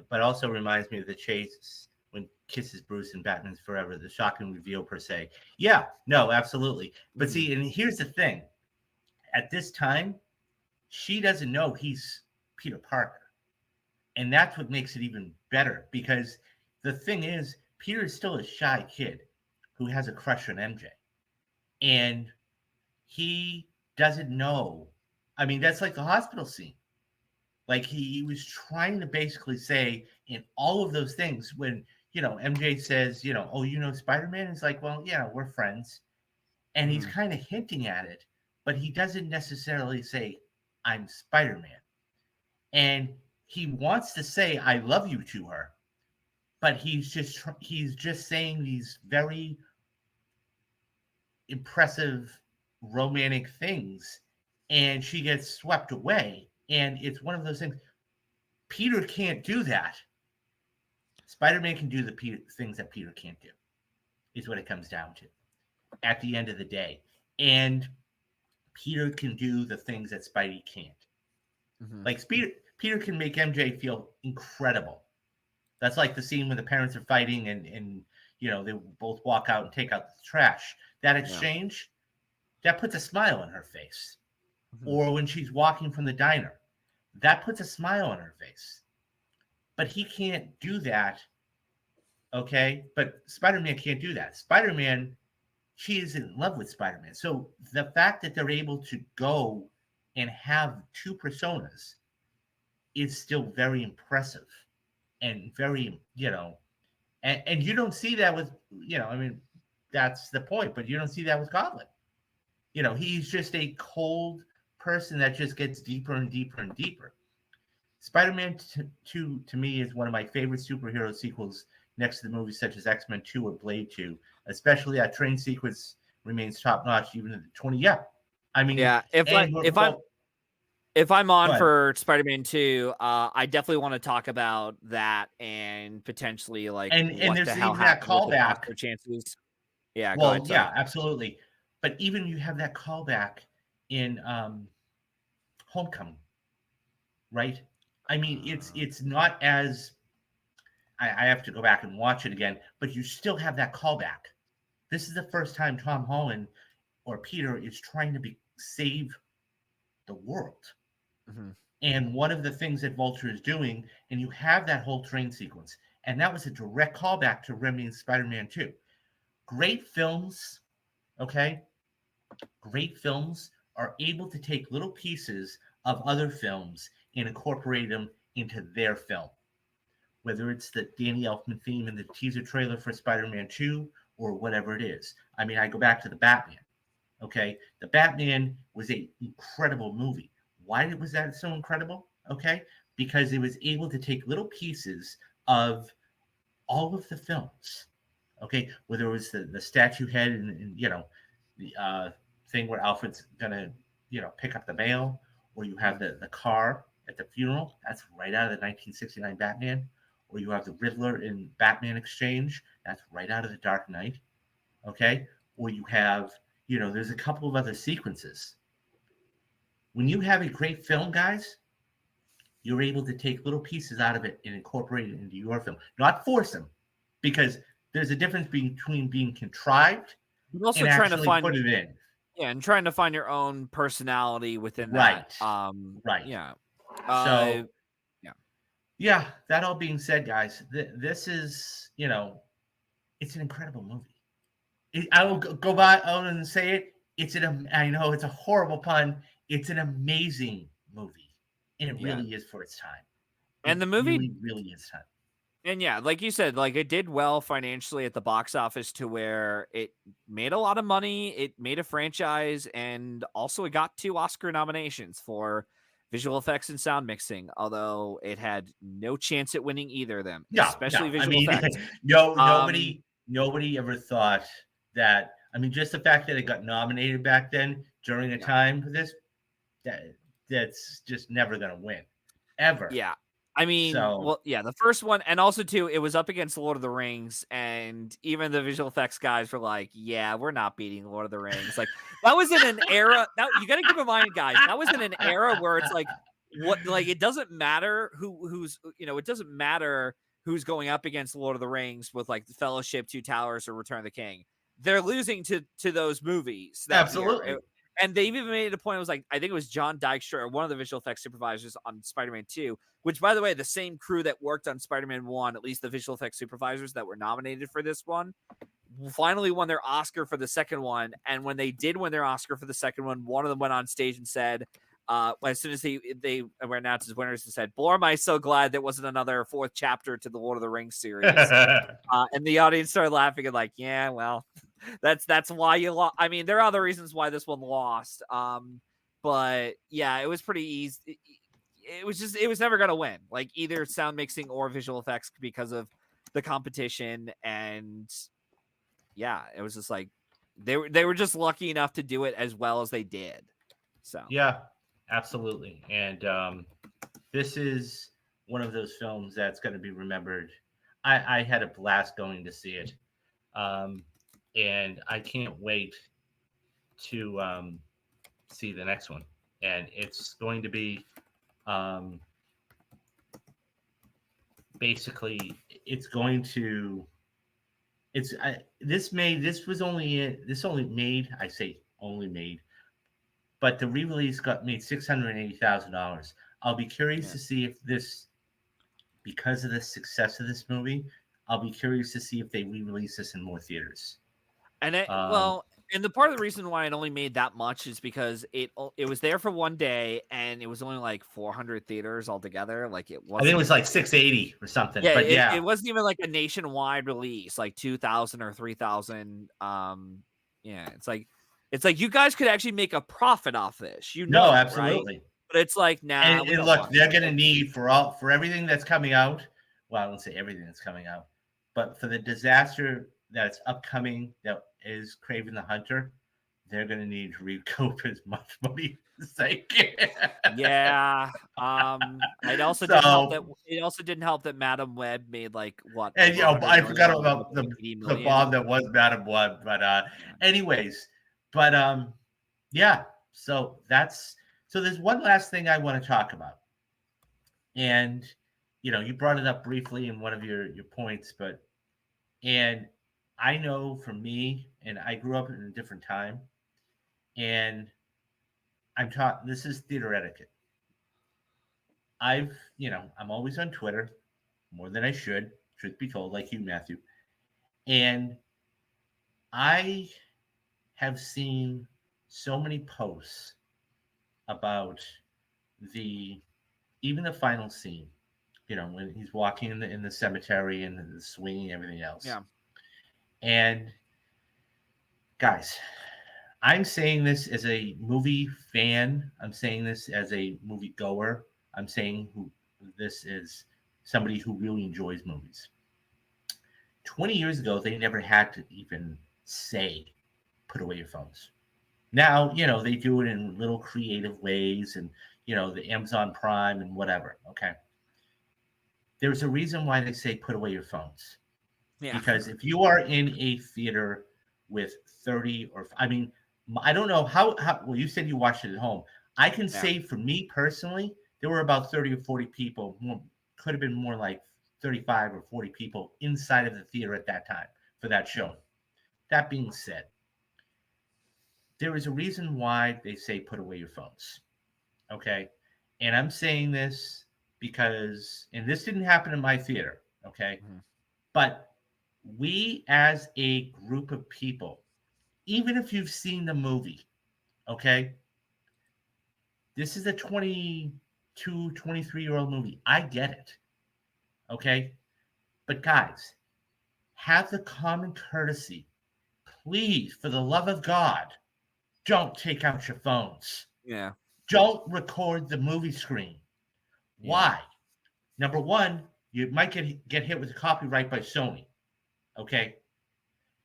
but also reminds me of the chase when kisses Bruce and Batman's Forever, the shocking reveal per se. Yeah, no, absolutely. But Mhm. see, and here's the thing: at this time, she doesn't know he's Peter Parker, and that's what makes it even better because the thing is, Peter is still a shy kid who has a crush on MJ, and he doesn't know. I mean, that's like the hospital scene. Like he was trying to basically say in all of those things when MJ says, oh, Spider-Man is like, well, yeah, we're friends, and he's Mhm. kind of hinting at it, but he doesn't necessarily say I'm Spider-Man, and he wants to say I love you to her, but he's just saying these very impressive romantic things, and she gets swept away, and it's one of those things. Peter can't do that. Spider-Man can do the things that Peter can't do, is what it comes down to at the end of the day. And Peter can do the things that Spidey can't. Mhm. Like Peter can make MJ feel incredible. That's like the scene when the parents are fighting and they both walk out and take out the trash. That Yeah. exchange, that puts a smile on her face. Mhm. Or when she's walking from the diner, that puts a smile on her face. But he can't do that, okay? But Spider-Man can't do that. Spider-Man, she is in love with Spider-Man. So the fact that they're able to go and have two personas is still very impressive and very, and you don't see that with, I mean, that's the point, but you don't see that with Goblin. He's just a cold person that just gets deeper and deeper and deeper. Spider-Man 2 to me is one of my favorite superhero sequels next to the movies such as X-Men 2 or Blade 2, especially that train sequence remains top notch even in the 20. Yeah. I mean, Yeah. If I and if I'm well, If I'm on But for Spider-Man 2, I definitely want to talk about that and potentially like and what the there's hell even that happened with its callback. Oscar chances. Yeah, go Well, ahead. Sorry. yeah, absolutely. But even you have that callback in Homecoming, right? I mean, it's not as I have to go back and watch it again, but you still have that callback. This is the first time Tom Holland or Peter is trying to save the world. Mhm. And one of the things that Vulture is doing, and you have that whole train sequence, and that was a direct callback to Raimi's Spider-Man 2. Great films, okay? Great films are able to take little pieces of other films and incorporate them into their film. Whether it's the Danny Elfman theme in the teaser trailer for Spider-Man 2 or whatever it is. I mean, I go back to the Batman. Okay, the Batman was an incredible movie. Why was that so incredible? Okay, because it was able to take little pieces of all of the films. Okay, whether it was the statue head and the thing where Alfred's gonna pick up the mail, or you have the car at the funeral. That's right out of the 1969 Batman. Or you have the Riddler in Batman Exchange. That's right out of the Dark Knight. Okay, or you have there's a couple of other sequences. When you have a great film, guys, you're able to take little pieces out of it and incorporate it into your film, not force them, because there's a difference between being contrived But also and trying to actually find put it in. yeah, and trying to find your own personality within that. Right, right. Yeah. Uh So, yeah. yeah, that all being said, guys, this is, it's an incredible movie. I will Yeah. go by out and say it. I know it's a horrible pun. It's an amazing movie. And it Yeah. really is for its time. And It the movie really, really is time. and yeah, like you said, like it did well financially at the box office to where it made a lot of money, it made a franchise, and also it got 2 Oscar nominations for visual effects and sound mixing, although it had no chance at winning either of them, No, no. especially I visual mean, effects. no, Um, nobody ever thought that. I mean, just the fact that it got nominated back then during a yeah. time for this, that that's just never going to win, ever. Yeah. I mean, So, well, yeah, the first one, and also too, it was up against Lord of the Rings, and even the visual effects guys were like, "Yeah, we're not beating Lord of the Rings." Like that was in an era. Now you got to keep in mind, guys, that was in an era where it's like, what, like it doesn't matter who's it doesn't matter who's going up against Lord of the Rings with like the Fellowship, Two Towers, or Return of the King. They're losing to those movies that year. absolutely. And they even made it a point. It was like I think it was John Dykstra, or one of the visual effects supervisors on Spider-Man 2, which, by the way, the same crew that worked on Spider-Man 1, at least the visual effects supervisors that were nominated for this one, finally won their Oscar for the second one. And when they did win their Oscar for the second one of them went on stage and said, as soon as they were announced as winners, and said, "Boy, am I so glad there wasn't another 4th chapter to the Lord of the Rings series." And the audience started laughing and like, yeah, well, that's why you lost. I mean, there are other reasons why this one lost. But yeah, it was pretty easy. It was never gonna win, like either sound mixing or visual effects because of the competition. And yeah, it was just like they were just lucky enough to do it as well as they did. So Yeah, absolutely. And this is one of those films that's going to be remembered. I had a blast going to see it. Um, and I can't wait to see the next one. And it's going to be um, basically, it's going to, this only made, I say only made, but the re-release got made $680,000. I'll be curious yeah. to see if this, because of the success of this movie, I'll be curious to see if they re-release this in more theaters. And Um, well, and the part of the reason why it only made that much is because it was there for one day and it was only like 400 theaters altogether. Like it I think it wasn't was like 680 or something, yeah, but it yeah, wasn't even like a nationwide release, like 2,000 or 3,000. Yeah, it's like you guys could actually make a profit off this, no, right? absolutely. But it's like, nah, we And don't look, want they're going to to. need for everything that's coming out. Well, I won't say everything that's coming out, but for the disaster that's upcoming, that is Craven the Hunter, they're going to need to recoup as much money as they can. Yeah. So, It also didn't help that Madam Web made like what and over 100 I million forgot on a about budget of 80 the million. bomb that was Madam Web. But Yeah. anyways, but yeah. So there's one last thing I want to talk about, and you brought it up briefly in one of your points, but and I know for me, and I grew up in a different time, and I'm taught this is theater etiquette. I'm always on Twitter more than I should, truth be told, like you, Matthew. And I have seen so many posts about the even the final scene. When he's walking in the cemetery and the swinging and everything else. Yeah. And guys, I'm saying this as a movie fan. I'm saying this as a movie goer. I'm saying who this is somebody who really enjoys movies. 20 years ago, they never had to even say, put away your phones. Now, they do it in little creative ways and, the Amazon Prime and whatever. Okay. There's a reason why they say, put away your phones. Yeah. Because if you are in a theater with 30 or, I mean, I don't know well, you said you watched it at home. I can Yeah. say for me personally, there were about 30 or 40 people, could have been more like 35 or 40 people inside of the theater at that time for that show. That being said, there is a reason why they say put away your phones. Okay. And I'm saying this because, and this didn't happen in my theater. Okay. Mhm. But we as a group of people, even if you've seen the movie, okay, this is a 22, 23-year-old movie. I get it. Okay. But guys, have the common courtesy. Please, for the love of God, don't take out your phones. Yeah. Don't record the movie screen. Yeah. Why? Number one, you might get hit with a copyright by Sony. Okay.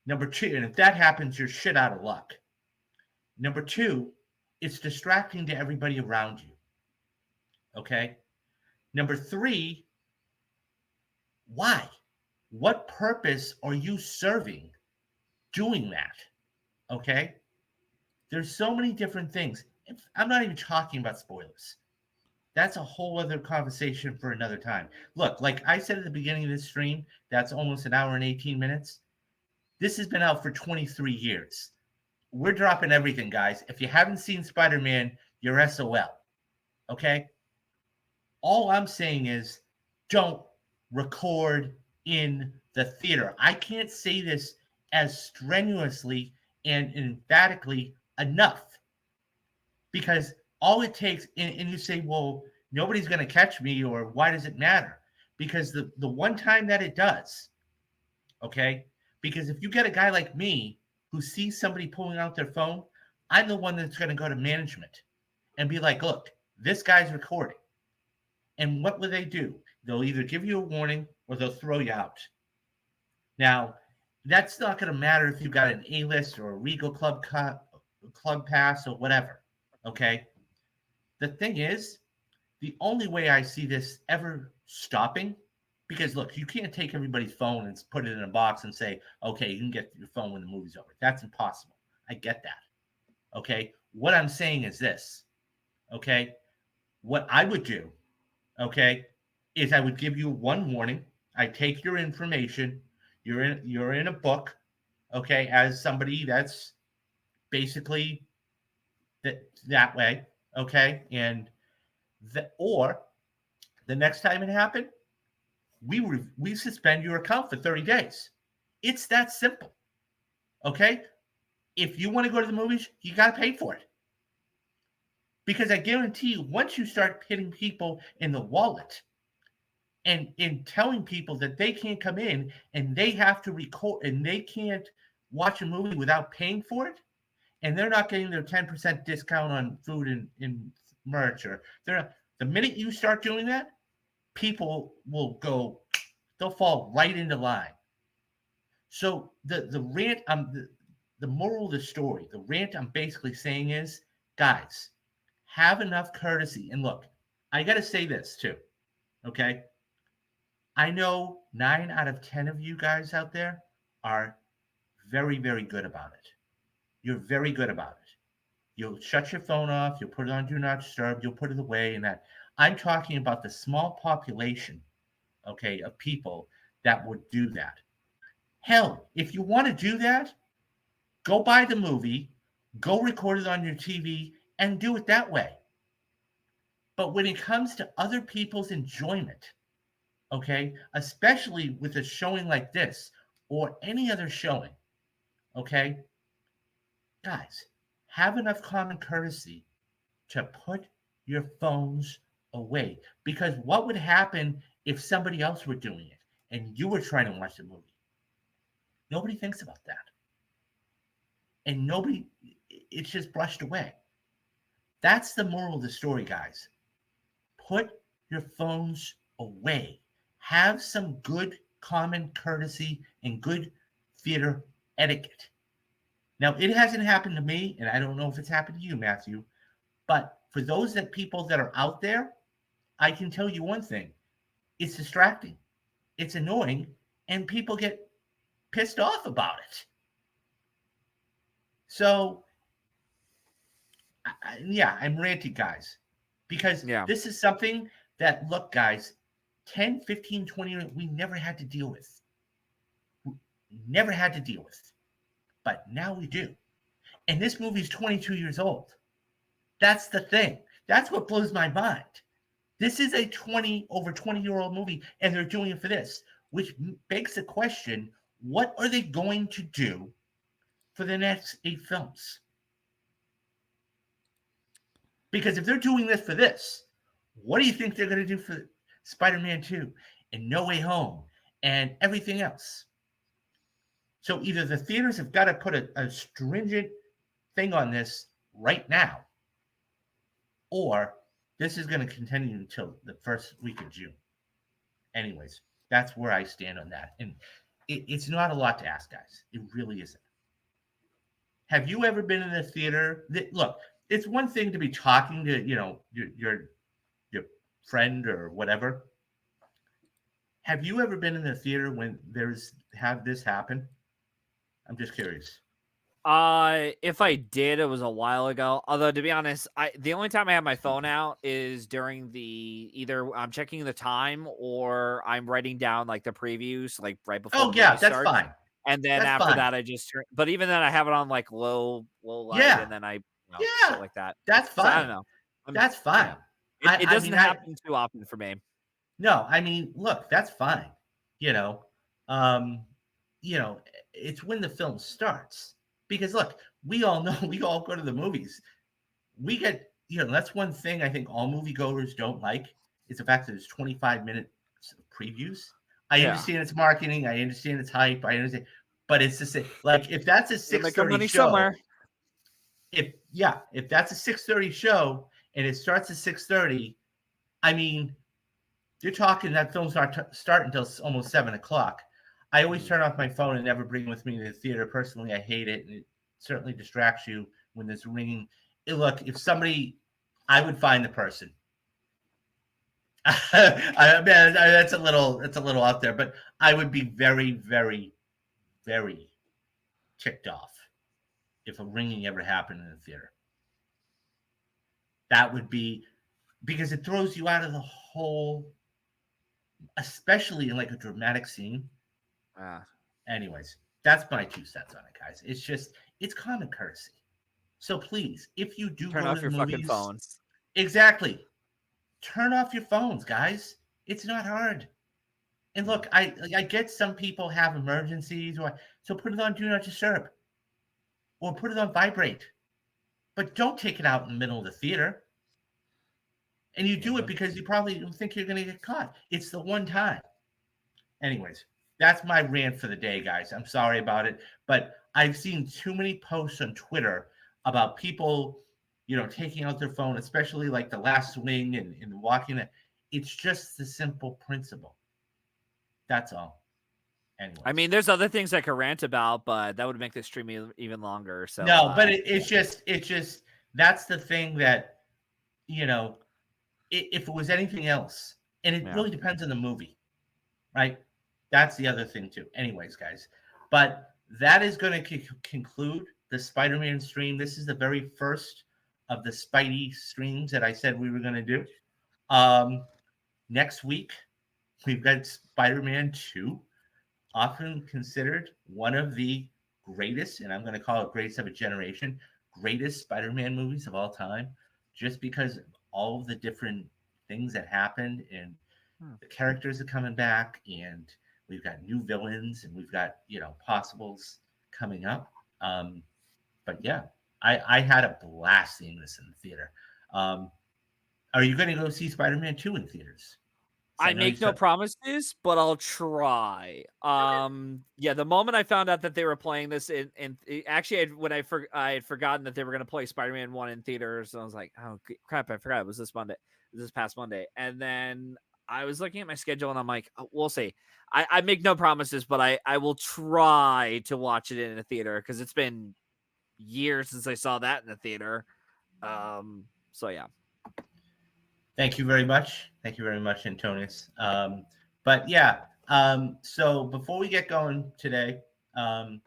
Number two, and if that happens, you're shit out of luck. Number two, it's distracting to everybody around you. Okay. Number three, why? What purpose are you serving doing that? Okay. There's so many different things. I'm not even talking about spoilers. That's a whole other conversation for another time. Look, like I said at the beginning of this stream, that's almost an hour and 18 minutes. This has been out for 23 years. We're dropping everything, guys. If you haven't seen Spider-Man, you're SOL. Okay? All I'm saying is don't record in the theater. I can't say this as strenuously and emphatically enough because all it takes, and you say, well, nobody's going to catch me, or why does it matter? Because the one time that it does, okay? Because if you get a guy like me who sees somebody pulling out their phone, I'm the one that's going to go to management and be like, look, this guy's recording. And what will they do? They'll either give you a warning or they'll throw you out. Now, that's not going to matter if you've got an A-list or a Regal club pass or whatever. Okay. The thing is, the only way I see this ever stopping, because look, you can't take everybody's phone and put it in a box and say, okay, you can get your phone when the movie's over. That's impossible. I get that. Okay. What I'm saying is this. Okay. What I would do, okay, is I would give you one warning. I take your information. You're in a book, okay, as somebody that's basically that way, okay, and or the next time it happened, we suspend your account for 30 days. It's that simple, okay. If you want to go to the movies, you got to pay for it because I guarantee you, once you start hitting people in the wallet and in telling people that they can't come in and they have to record and they can't watch a movie without paying for it, and they're not getting their 10% discount on food and merch, or they're not, the minute you start doing that, people will go, they'll fall right into line. So the rant, the moral of the story, the rant I'm basically saying is, guys, have enough courtesy. And look, I got to say this too, okay? I know 9 out of 10 of you guys out there are very, very good about it. You're very good about it. You'll shut your phone off, you'll put it on Do Not Disturb, you'll put it away, and that. I'm talking about the small population, okay, of people that would do that. Hell, if you want to do that, go buy the movie, go record it on your TV, and do it that way. But when it comes to other people's enjoyment, okay, especially with a showing like this or any other showing, okay, guys, have enough common courtesy to put your phones away. Because what would happen if somebody else were doing it and you were trying to watch the movie? Nobody thinks about that. And nobody, it's just brushed away. That's the moral of the story, guys. Put your phones away. Have some good common courtesy and good theater etiquette. Now, it hasn't happened to me, and I don't know if it's happened to you, Matthew, but for those that people that are out there, I can tell you one thing. It's distracting. It's annoying, and people get pissed off about it. So, I'm ranty, guys, because this is something that, look, guys, 10, 15, 20 years, we never had to deal with. Never had to deal with. But now we do. And this movie's 22 years old. That's the thing. That's what blows my mind. This is a over 20-year-old movie, and they're doing it for this, which begs the question, what are they going to do for the next 8 films? Because if they're doing this for this, what do you think they're going to do for Spider-Man 2 and No Way Home and everything else? So either the theaters have got to put a stringent thing on this right now, or this is going to continue until the first week of June. Anyways, that's where I stand on that. And it's not a lot to ask, guys. It really isn't. Have you ever been in a theater? Look, it's one thing to be talking to, your friend or whatever. Have you ever been in a theater when have this happen? I'm just curious. If I did, it was a while ago. Although, to be honest, the only time I have my phone out is during either I'm checking the time or I'm writing down like the previews, like right before the movie that's starts. fine. And then that's after fine. that, I just turn. But even then, I have it on like low light, and then I, shit like that. That's fine. So, I don't know. That's fine. It doesn't happen too often for me. No, I mean, look, that's fine. It's when the film starts. Because look, we all know, we all go to the movies. We get, that's one thing I think all moviegoers don't like is the fact that there's 25 minutes of previews. I understand it's marketing. I understand it's hype. I understand, but it's just like if that's a 6:30 show. Somewhere. If that's a 6:30 show and it starts at 6:30, I mean, you're talking that film's not start until almost 7:00. I always turn off my phone and never bring it with me to the theater. Personally, I hate it, and it certainly distracts you when there's ringing. Look, if somebody, I would find the person. That's a little out there, but I would be very, very, very ticked off if a ringing ever happened in the theater. That would be because it throws you out of the whole, especially in like a dramatic scene. Anyways, that's my 2 cents on it, guys. It's common courtesy. So please, if you do turn off your fucking phones. Exactly. Turn off your phones, guys. It's not hard. And look, I get some people have emergencies, so put it on Do Not Disturb. Or put it on vibrate. But don't take it out in the middle of the theater. And you do it because you probably think you're going to get caught. It's the one time. Anyways, that's my rant for the day, guys. I'm sorry about it, but I've seen too many posts on Twitter about people, taking out their phone, especially like the last swing and walking it. It's just the simple principle. That's all. I Anyways, mean, there's other things I could rant about, but that would make this stream even longer. So, no, but it's just that's the thing that you know. If it was anything else, and it yeah. really depends on the movie, right? That's the other thing too. Anyways, guys, but that is going to conclude the Spider-Man stream. This is the very first of the Spidey streams that I said we were going to do. Next week, we've got Spider-Man 2, often considered one of the greatest, and I'm going to call it greatest of a generation, greatest Spider-Man movies of all time, just because of all of the different things that happened and the characters are coming back, and we've got new villains, and we've got possibles coming up. But yeah, I had a blast seeing this in the theater. Um, are you going to go see Spider-Man 2 in theaters? So I I know you make no said promises, but I'll try. Yeah, the moment I found out that they were playing this actually, when I had forgotten that they were going to play Spider-Man 1 in theaters, and I was like, oh crap, I forgot it was this Monday. It was this past Monday. And then I was looking at my schedule and I'm like, oh, we'll see. I make no promises, but I will try to watch it in a theater because it's been years since I saw that in the theater. So yeah. thank you very much. Thank you very much, Antonius. But yeah, so before we get going today,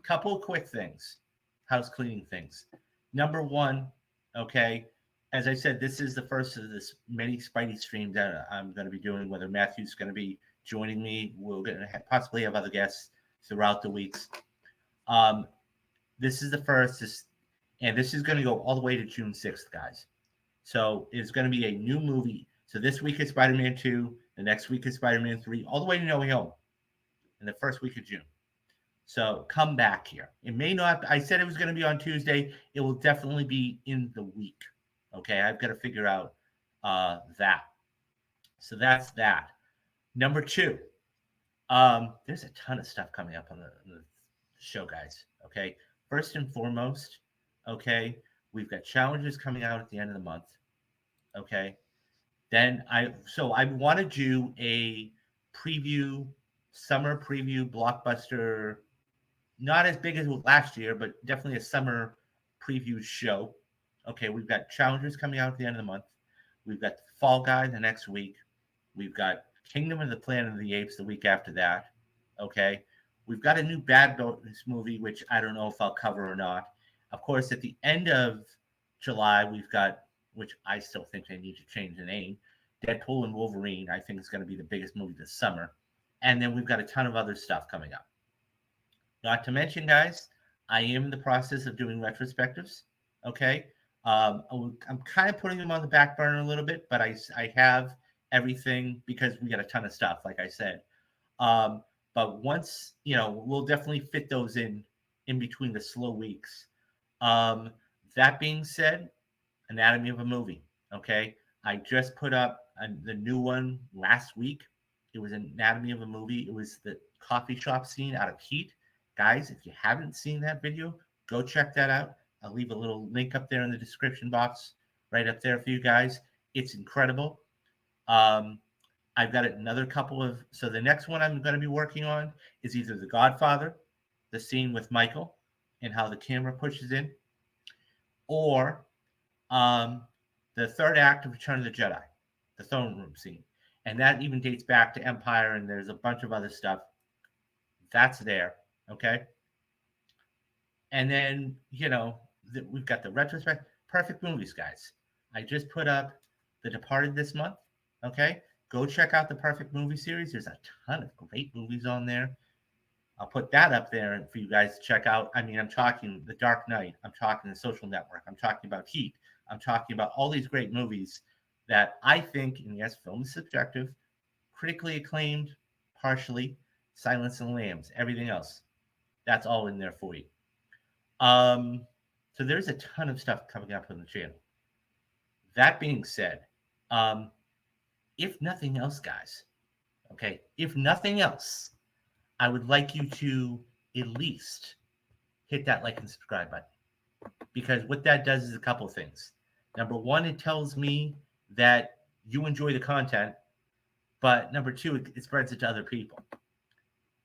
couple of quick things, house cleaning things. Number one, okay, as I said, this is the first of this many Spidey streams that I'm going to be doing. Whether Matthew's going to be joining me, we're going to possibly have other guests throughout the weeks. Um, this is the first, and this is going to go all the way to June 6th, guys. So it's going to be a new movie. So this week is Spider-Man 2. The next week is Spider-Man 3, all the way to No Way Home in the first week of June. So come back here. It may not, I said it was going to be on Tuesday. It will definitely be in the week. Okay. I've got to figure out that. So that's that. Number two, there's a ton of stuff coming up on the show, guys. Okay. First and foremost, okay, we've got challenges coming out at the end of the month. Okay. Then I want to do a preview, summer preview blockbuster, not as big as last year, but definitely a summer preview show. Okay, we've got challenges coming out at the end of the month. We've got Fall Guy the next week. We've got Kingdom of the Planet of the Apes the week after that. Okay, we've got a new Bad Boys movie, which I don't know if I'll cover or not. Of course, at the end of July, we've got, which I still think they need to change the name, Deadpool and Wolverine. I think is going to be the biggest movie this summer. And then we've got a ton of other stuff coming up. Not to mention, guys, I am in the process of doing retrospectives. Okay. I'm kind of putting them on the back burner a little bit, but I have everything because we got a ton of stuff, like I said. But once, we'll definitely fit those in between the slow weeks. That being said, Anatomy of a Movie. Okay. I just put up the new one last week. It was Anatomy of a Movie. It was the coffee shop scene out of Heat. Guys, if you haven't seen that video, go check that out. I'll leave a little link up there in the description box, right up there for you guys. It's incredible. I've got another couple of. So the next one I'm going to be working on is either The Godfather, the scene with Michael, and how the camera pushes in, or the third act of Return of the Jedi, the throne room scene. And that even dates back to Empire, and there's a bunch of other stuff. That's there. Okay. And then, we've got the retrospect. Perfect movies, guys. I just put up The Departed this month. Okay. Go check out the Perfect Movie series. There's a ton of great movies on there. I'll put that up there for you guys to check out. I mean, I'm talking The Dark Knight. I'm talking The Social Network. I'm talking about Heat. I'm talking about all these great movies that I think, and yes, film is subjective, critically acclaimed, partially, Silence of the Lambs, everything else. That's all in there for you. So there's a ton of stuff coming up on the channel. That being said, if nothing else, guys, okay, if nothing else, I would like you to at least hit that like and subscribe button, because what that does is a couple of things. Number one, it tells me that you enjoy the content, but number two, it spreads it to other people.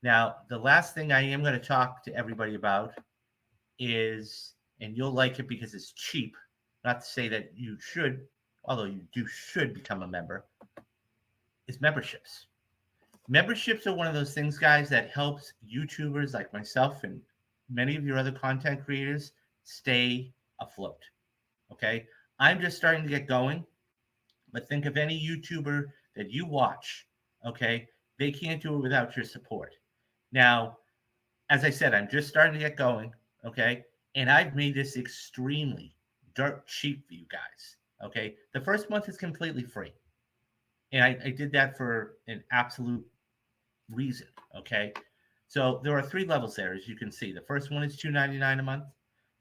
Now, the last thing I am going to talk to everybody about is, and you'll like it because it's cheap, not to say that you should, although you should become a member, is memberships. Memberships are one of those things, guys, that helps YouTubers like myself and many of your other content creators stay afloat. Okay. I'm just starting to get going, but think of any YouTuber that you watch. Okay. They can't do it without your support. Now, as I said, I'm just starting to get going. Okay. And I've made this extremely dirt cheap for you guys. Okay. The first month is completely free. And I did that for an absolute reason. Okay. So there are three levels there, as you can see. The first one is $2.99 a month.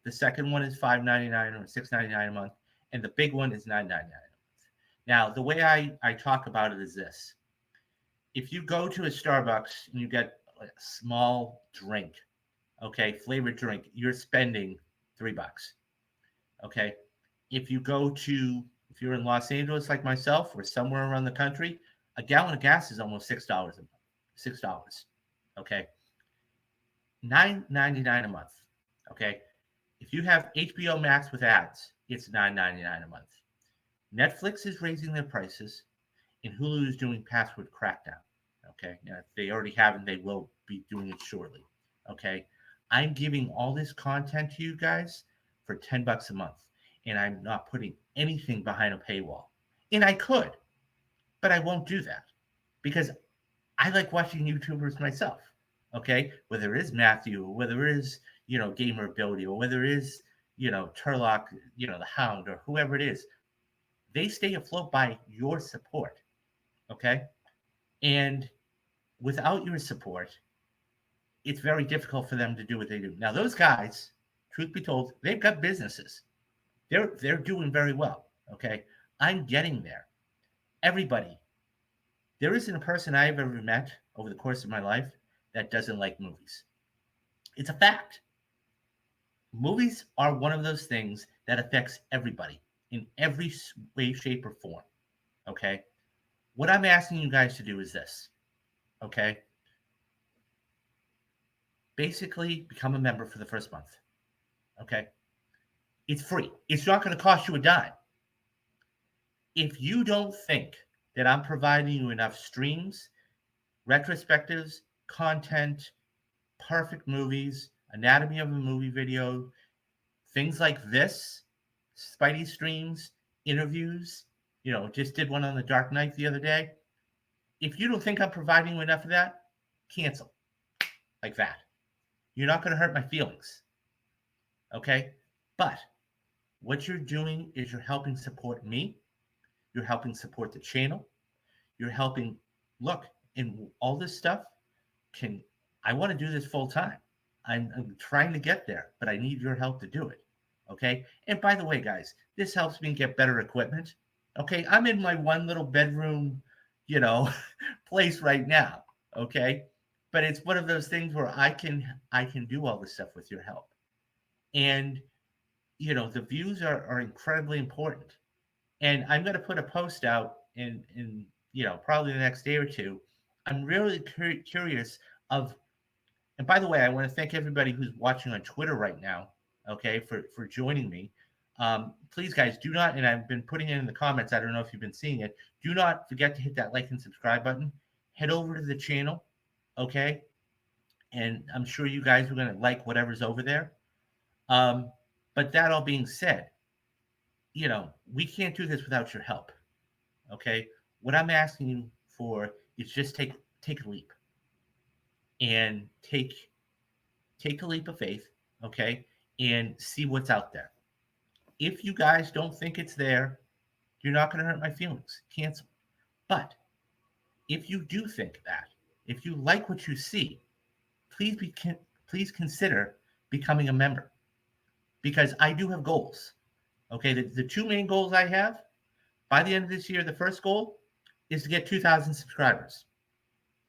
The second one is $5.99 or $6.99 a month. And the big one is $9.99 a month. Now, the way I talk about it is this. If you go to a Starbucks and you get a small drink, okay, flavored drink, you're spending $3. Okay. If you go to, if you're in Los Angeles like myself or somewhere around the country, a gallon of gas is almost $6 a month. $6. Okay. $9.99 a month. Okay. If you have HBO Max with ads, it's $9.99 a month. Netflix is raising their prices, and Hulu is doing password crackdown. Okay. Now, if they already haven't, they will be doing it shortly. Okay. I'm giving all this content to you guys for $10 a month, and I'm not putting anything behind a paywall. And I could, but I won't do that because I like watching YouTubers myself. Okay, whether it is Matthew, or whether it is Gamer Ability, or whether it is Turlock, the Hound, or whoever it is, they stay afloat by your support. Okay, and without your support, it's very difficult for them to do what they do. Now, those guys, truth be told, they've got businesses. They're doing very well. Okay, I'm getting there. Everybody, there isn't a person I've ever met over the course of my life that doesn't like movies. It's a fact. Movies are one of those things that affects everybody in every way, shape, or form. Okay. What I'm asking you guys to do is this. Okay. Basically, become a member for the first month. Okay. It's free, it's not going to cost you a dime. If you don't think that I'm providing you enough streams, retrospectives, content, perfect movies, anatomy of a movie video, things like this, Spidey streams, interviews, just did one on the Dark Knight the other day. If you don't think I'm providing you enough of that, cancel like that. You're not going to hurt my feelings. Okay? But what you're doing is you're helping support me. You're helping support the channel. You're helping look in all this stuff. Can I want to do this full time? I'm trying to get there, but I need your help to do it. Okay. And by the way, guys, this helps me get better equipment. Okay. I'm in my one little bedroom, you know, place right now. Okay. But it's one of those things where I can do all this stuff with your help. And the views are incredibly important. And I'm going to put a post out in probably the next day or two. I'm really curious of, and by the way, I want to thank everybody who's watching on Twitter right now, okay, for joining me. Please, guys, do not, and I've been putting it in the comments. I don't know if you've been seeing it. Do not forget to hit that like and subscribe button. Head over to the channel, okay, and I'm sure you guys are going to like whatever's over there. But that all being said, we can't do this without your help. Okay. What I'm asking you for is just take a leap and take a leap of faith, okay, and see what's out there. If you guys don't think it's there, you're not going to hurt my feelings. Cancel. But if you do think that, if you like what you see, please please consider becoming a member because I do have goals. Okay, the two main goals I have by the end of this year, the first goal is to get 2,000 subscribers.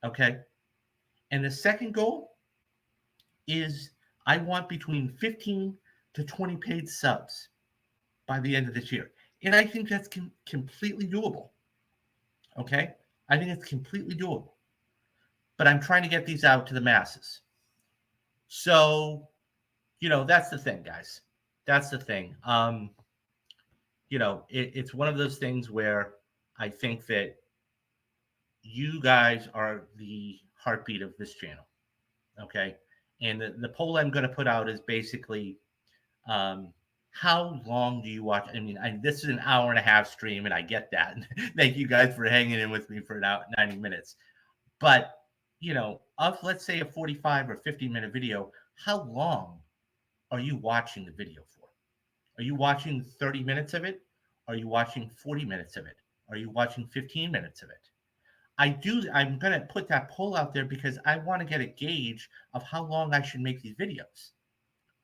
Okay. And the second goal is I want between 15 to 20 paid subs by the end of this year. And I think that's completely doable. Okay. I think it's completely doable. but I'm trying to get these out to the masses. So, that's the thing, guys. That's the thing. It's one of those things where I think that you guys are the heartbeat of this channel. Okay. And the poll I'm going to put out is basically, um, how long do you watch? I mean, this is an hour and a half stream, and I get that. Thank you guys for hanging in with me for an hour, 90 minutes. But, of let's say a 45 or 50-minute video, how long are you watching the video for? Are you watching 30 minutes of it? Are you watching 40 minutes of it? Are you watching 15 minutes of it? I'm going to put that poll out there because I want to get a gauge of how long I should make these videos.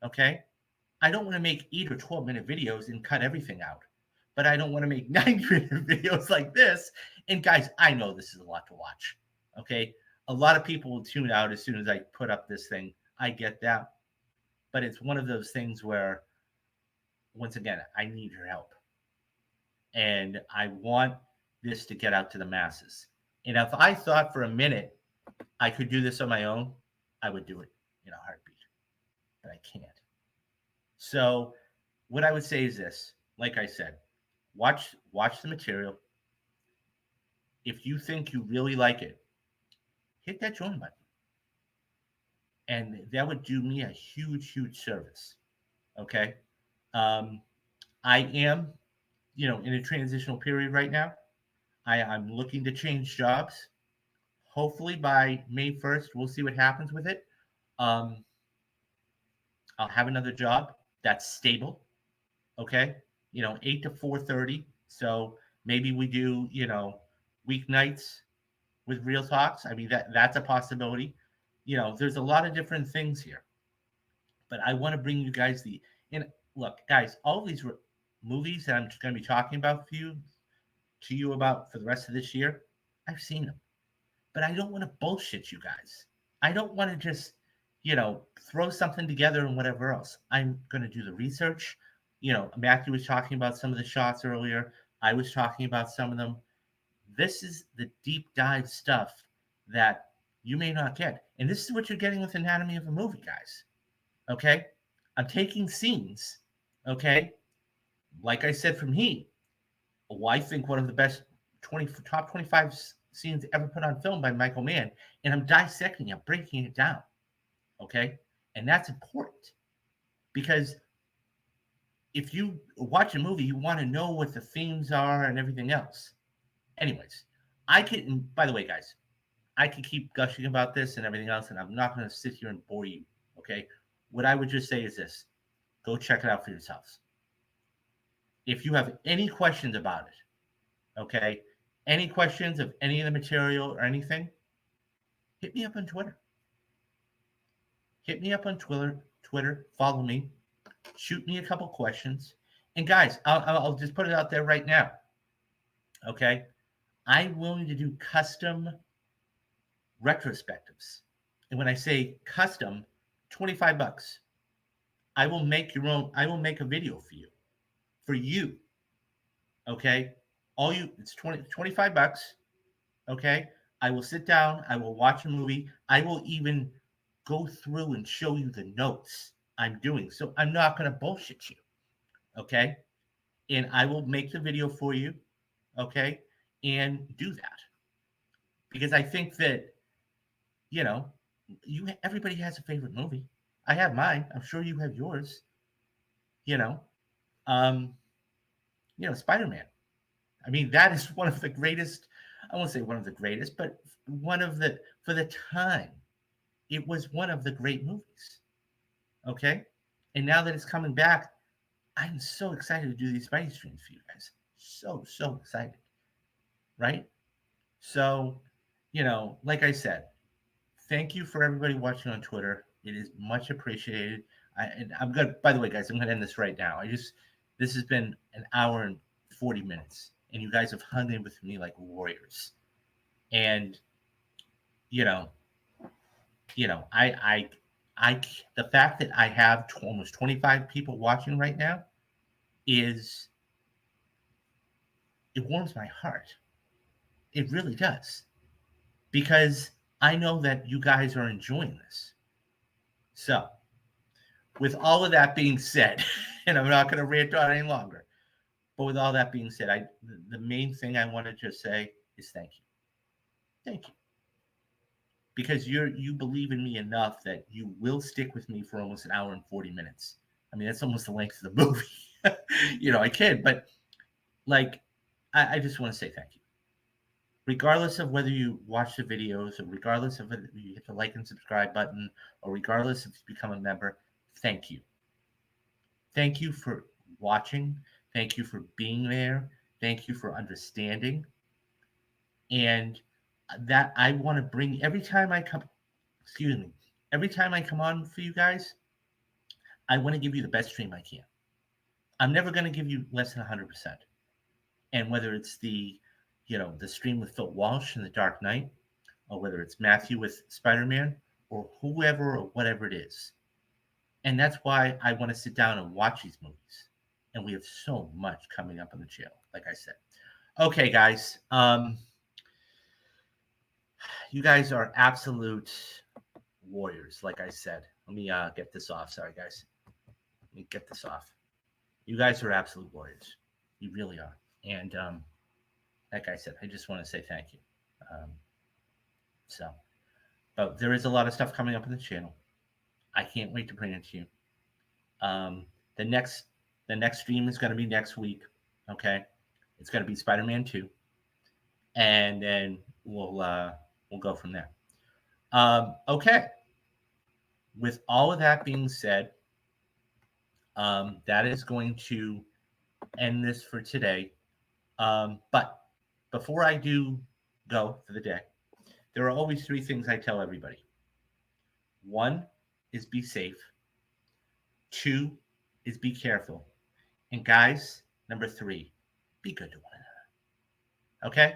Okay. I don't want to make 8 or 12-minute videos and cut everything out, but I don't want to make 90-minute videos like this. And guys, I know this is a lot to watch. Okay. A lot of people will tune out as soon as I put up this thing. I get that. But it's one of those things where, once again, I need your help. And I want this to get out to the masses. And if I thought for a minute I could do this on my own, I would do it in a heartbeat. But I can't. So what I would say is this, like I said, watch the material. If you think you really like it, hit that join button. And that would do me a huge, huge service. Okay. I am, in a transitional period right now. I'm looking to change jobs. Hopefully by May 1st, we'll see what happens with it. I'll have another job that's stable. Okay. 8 to 4:30. So maybe we do, weeknights with Real Talks. I mean, that's a possibility. There's a lot of different things here. But I want to bring you guys and look, guys, all these movies that I'm going to be talking about to you about for the rest of this year, I've seen them. But I don't want to bullshit you guys. I don't want to just, throw something together and whatever else. I'm going to do the research. Matthew was talking about some of the shots earlier. I was talking about some of them. This is the deep dive stuff that you may not get. And this is what you're getting with Anatomy of a Movie, guys. Okay? I'm taking scenes, okay? Like I said from Heat, I think one of the best top 25 scenes ever put on film by Michael Mann, and I'm dissecting it, breaking it down, okay? And that's important because if you watch a movie, you want to know what the themes are and everything else. Anyways, by the way, guys, I could keep gushing about this and everything else, and I'm not going to sit here and bore you, okay? What I would just say is this: go check it out for yourselves. If you have any questions about it, okay, any questions of any of the material or anything, hit me up on Twitter. Hit me up on Twitter, follow me, shoot me a couple questions. And guys, I'll just put it out there right now, okay? I'm willing to do custom retrospectives. And when I say custom, $25. I will make a video for you. Okay. It's $25. Okay. I will sit down. I will watch a movie. I will even go through and show you the notes I'm doing. So I'm not going to bullshit you. Okay. And I will make the video for you. Okay. And do that. Because I think that, everybody has a favorite movie. I have mine. I'm sure you have yours. Um, Spider-Man. I mean, that is one of the greatest. I won't say one of the greatest, but for the time, it was one of the great movies. Okay, and now that it's coming back, I'm so excited to do these Spidey streams for you guys. So excited, right? So, like I said, thank you for everybody watching on Twitter. It is much appreciated. I'm good. By the way, guys, I'm going to end this right now. This has been an hour and 40 minutes, and you guys have hung in with me like warriors. And, the fact that I have almost 25 people watching right now it warms my heart. It really does. Because I know that you guys are enjoying this. So, with all of that being said, and I'm not going to rant on any longer, but with all that being said, the main thing I want to just say is thank you. Thank you. Because you believe in me enough that you will stick with me for almost an hour and 40 minutes. I mean, that's almost the length of the movie. I kid, but like, I just want to say thank you. Regardless of whether you watch the videos, or regardless of whether you hit the like and subscribe button, or regardless if you become a member, thank you. Thank you for watching. Thank you for being there. Thank you for understanding. And that I want to bring every time I come, excuse me, every time I come on for you guys, I want to give you the best stream I can. I'm never going to give you less than 100%. And whether it's the stream with Phil Walsh in The Dark Knight, or whether it's Matthew with Spider-Man, or whoever or whatever it is. And that's why I want to sit down and watch these movies. And we have so much coming up on the channel, like I said. Okay, guys. You guys are absolute warriors, like I said. Let me get this off. Sorry, guys. Let me get this off. You guys are absolute warriors. You really are. And like I said, I just want to say thank you. But there is a lot of stuff coming up on the channel. I can't wait to bring it to you. The next stream is going to be next week. Okay, it's going to be Spider-Man 2, and then we'll go from there. Okay. With all of that being said, that is going to end this for today. But before I do go for the day, there are always three things I tell everybody. One is be safe. Two is be careful. And guys, number three, be good to one another. Okay?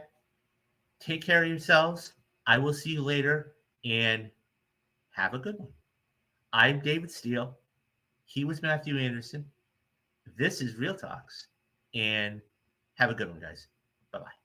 Take care of yourselves. I will see you later, and have a good one. I'm David Steele. He was Matthew Anderson. This is Real Talks, and have a good one, guys. Bye-bye.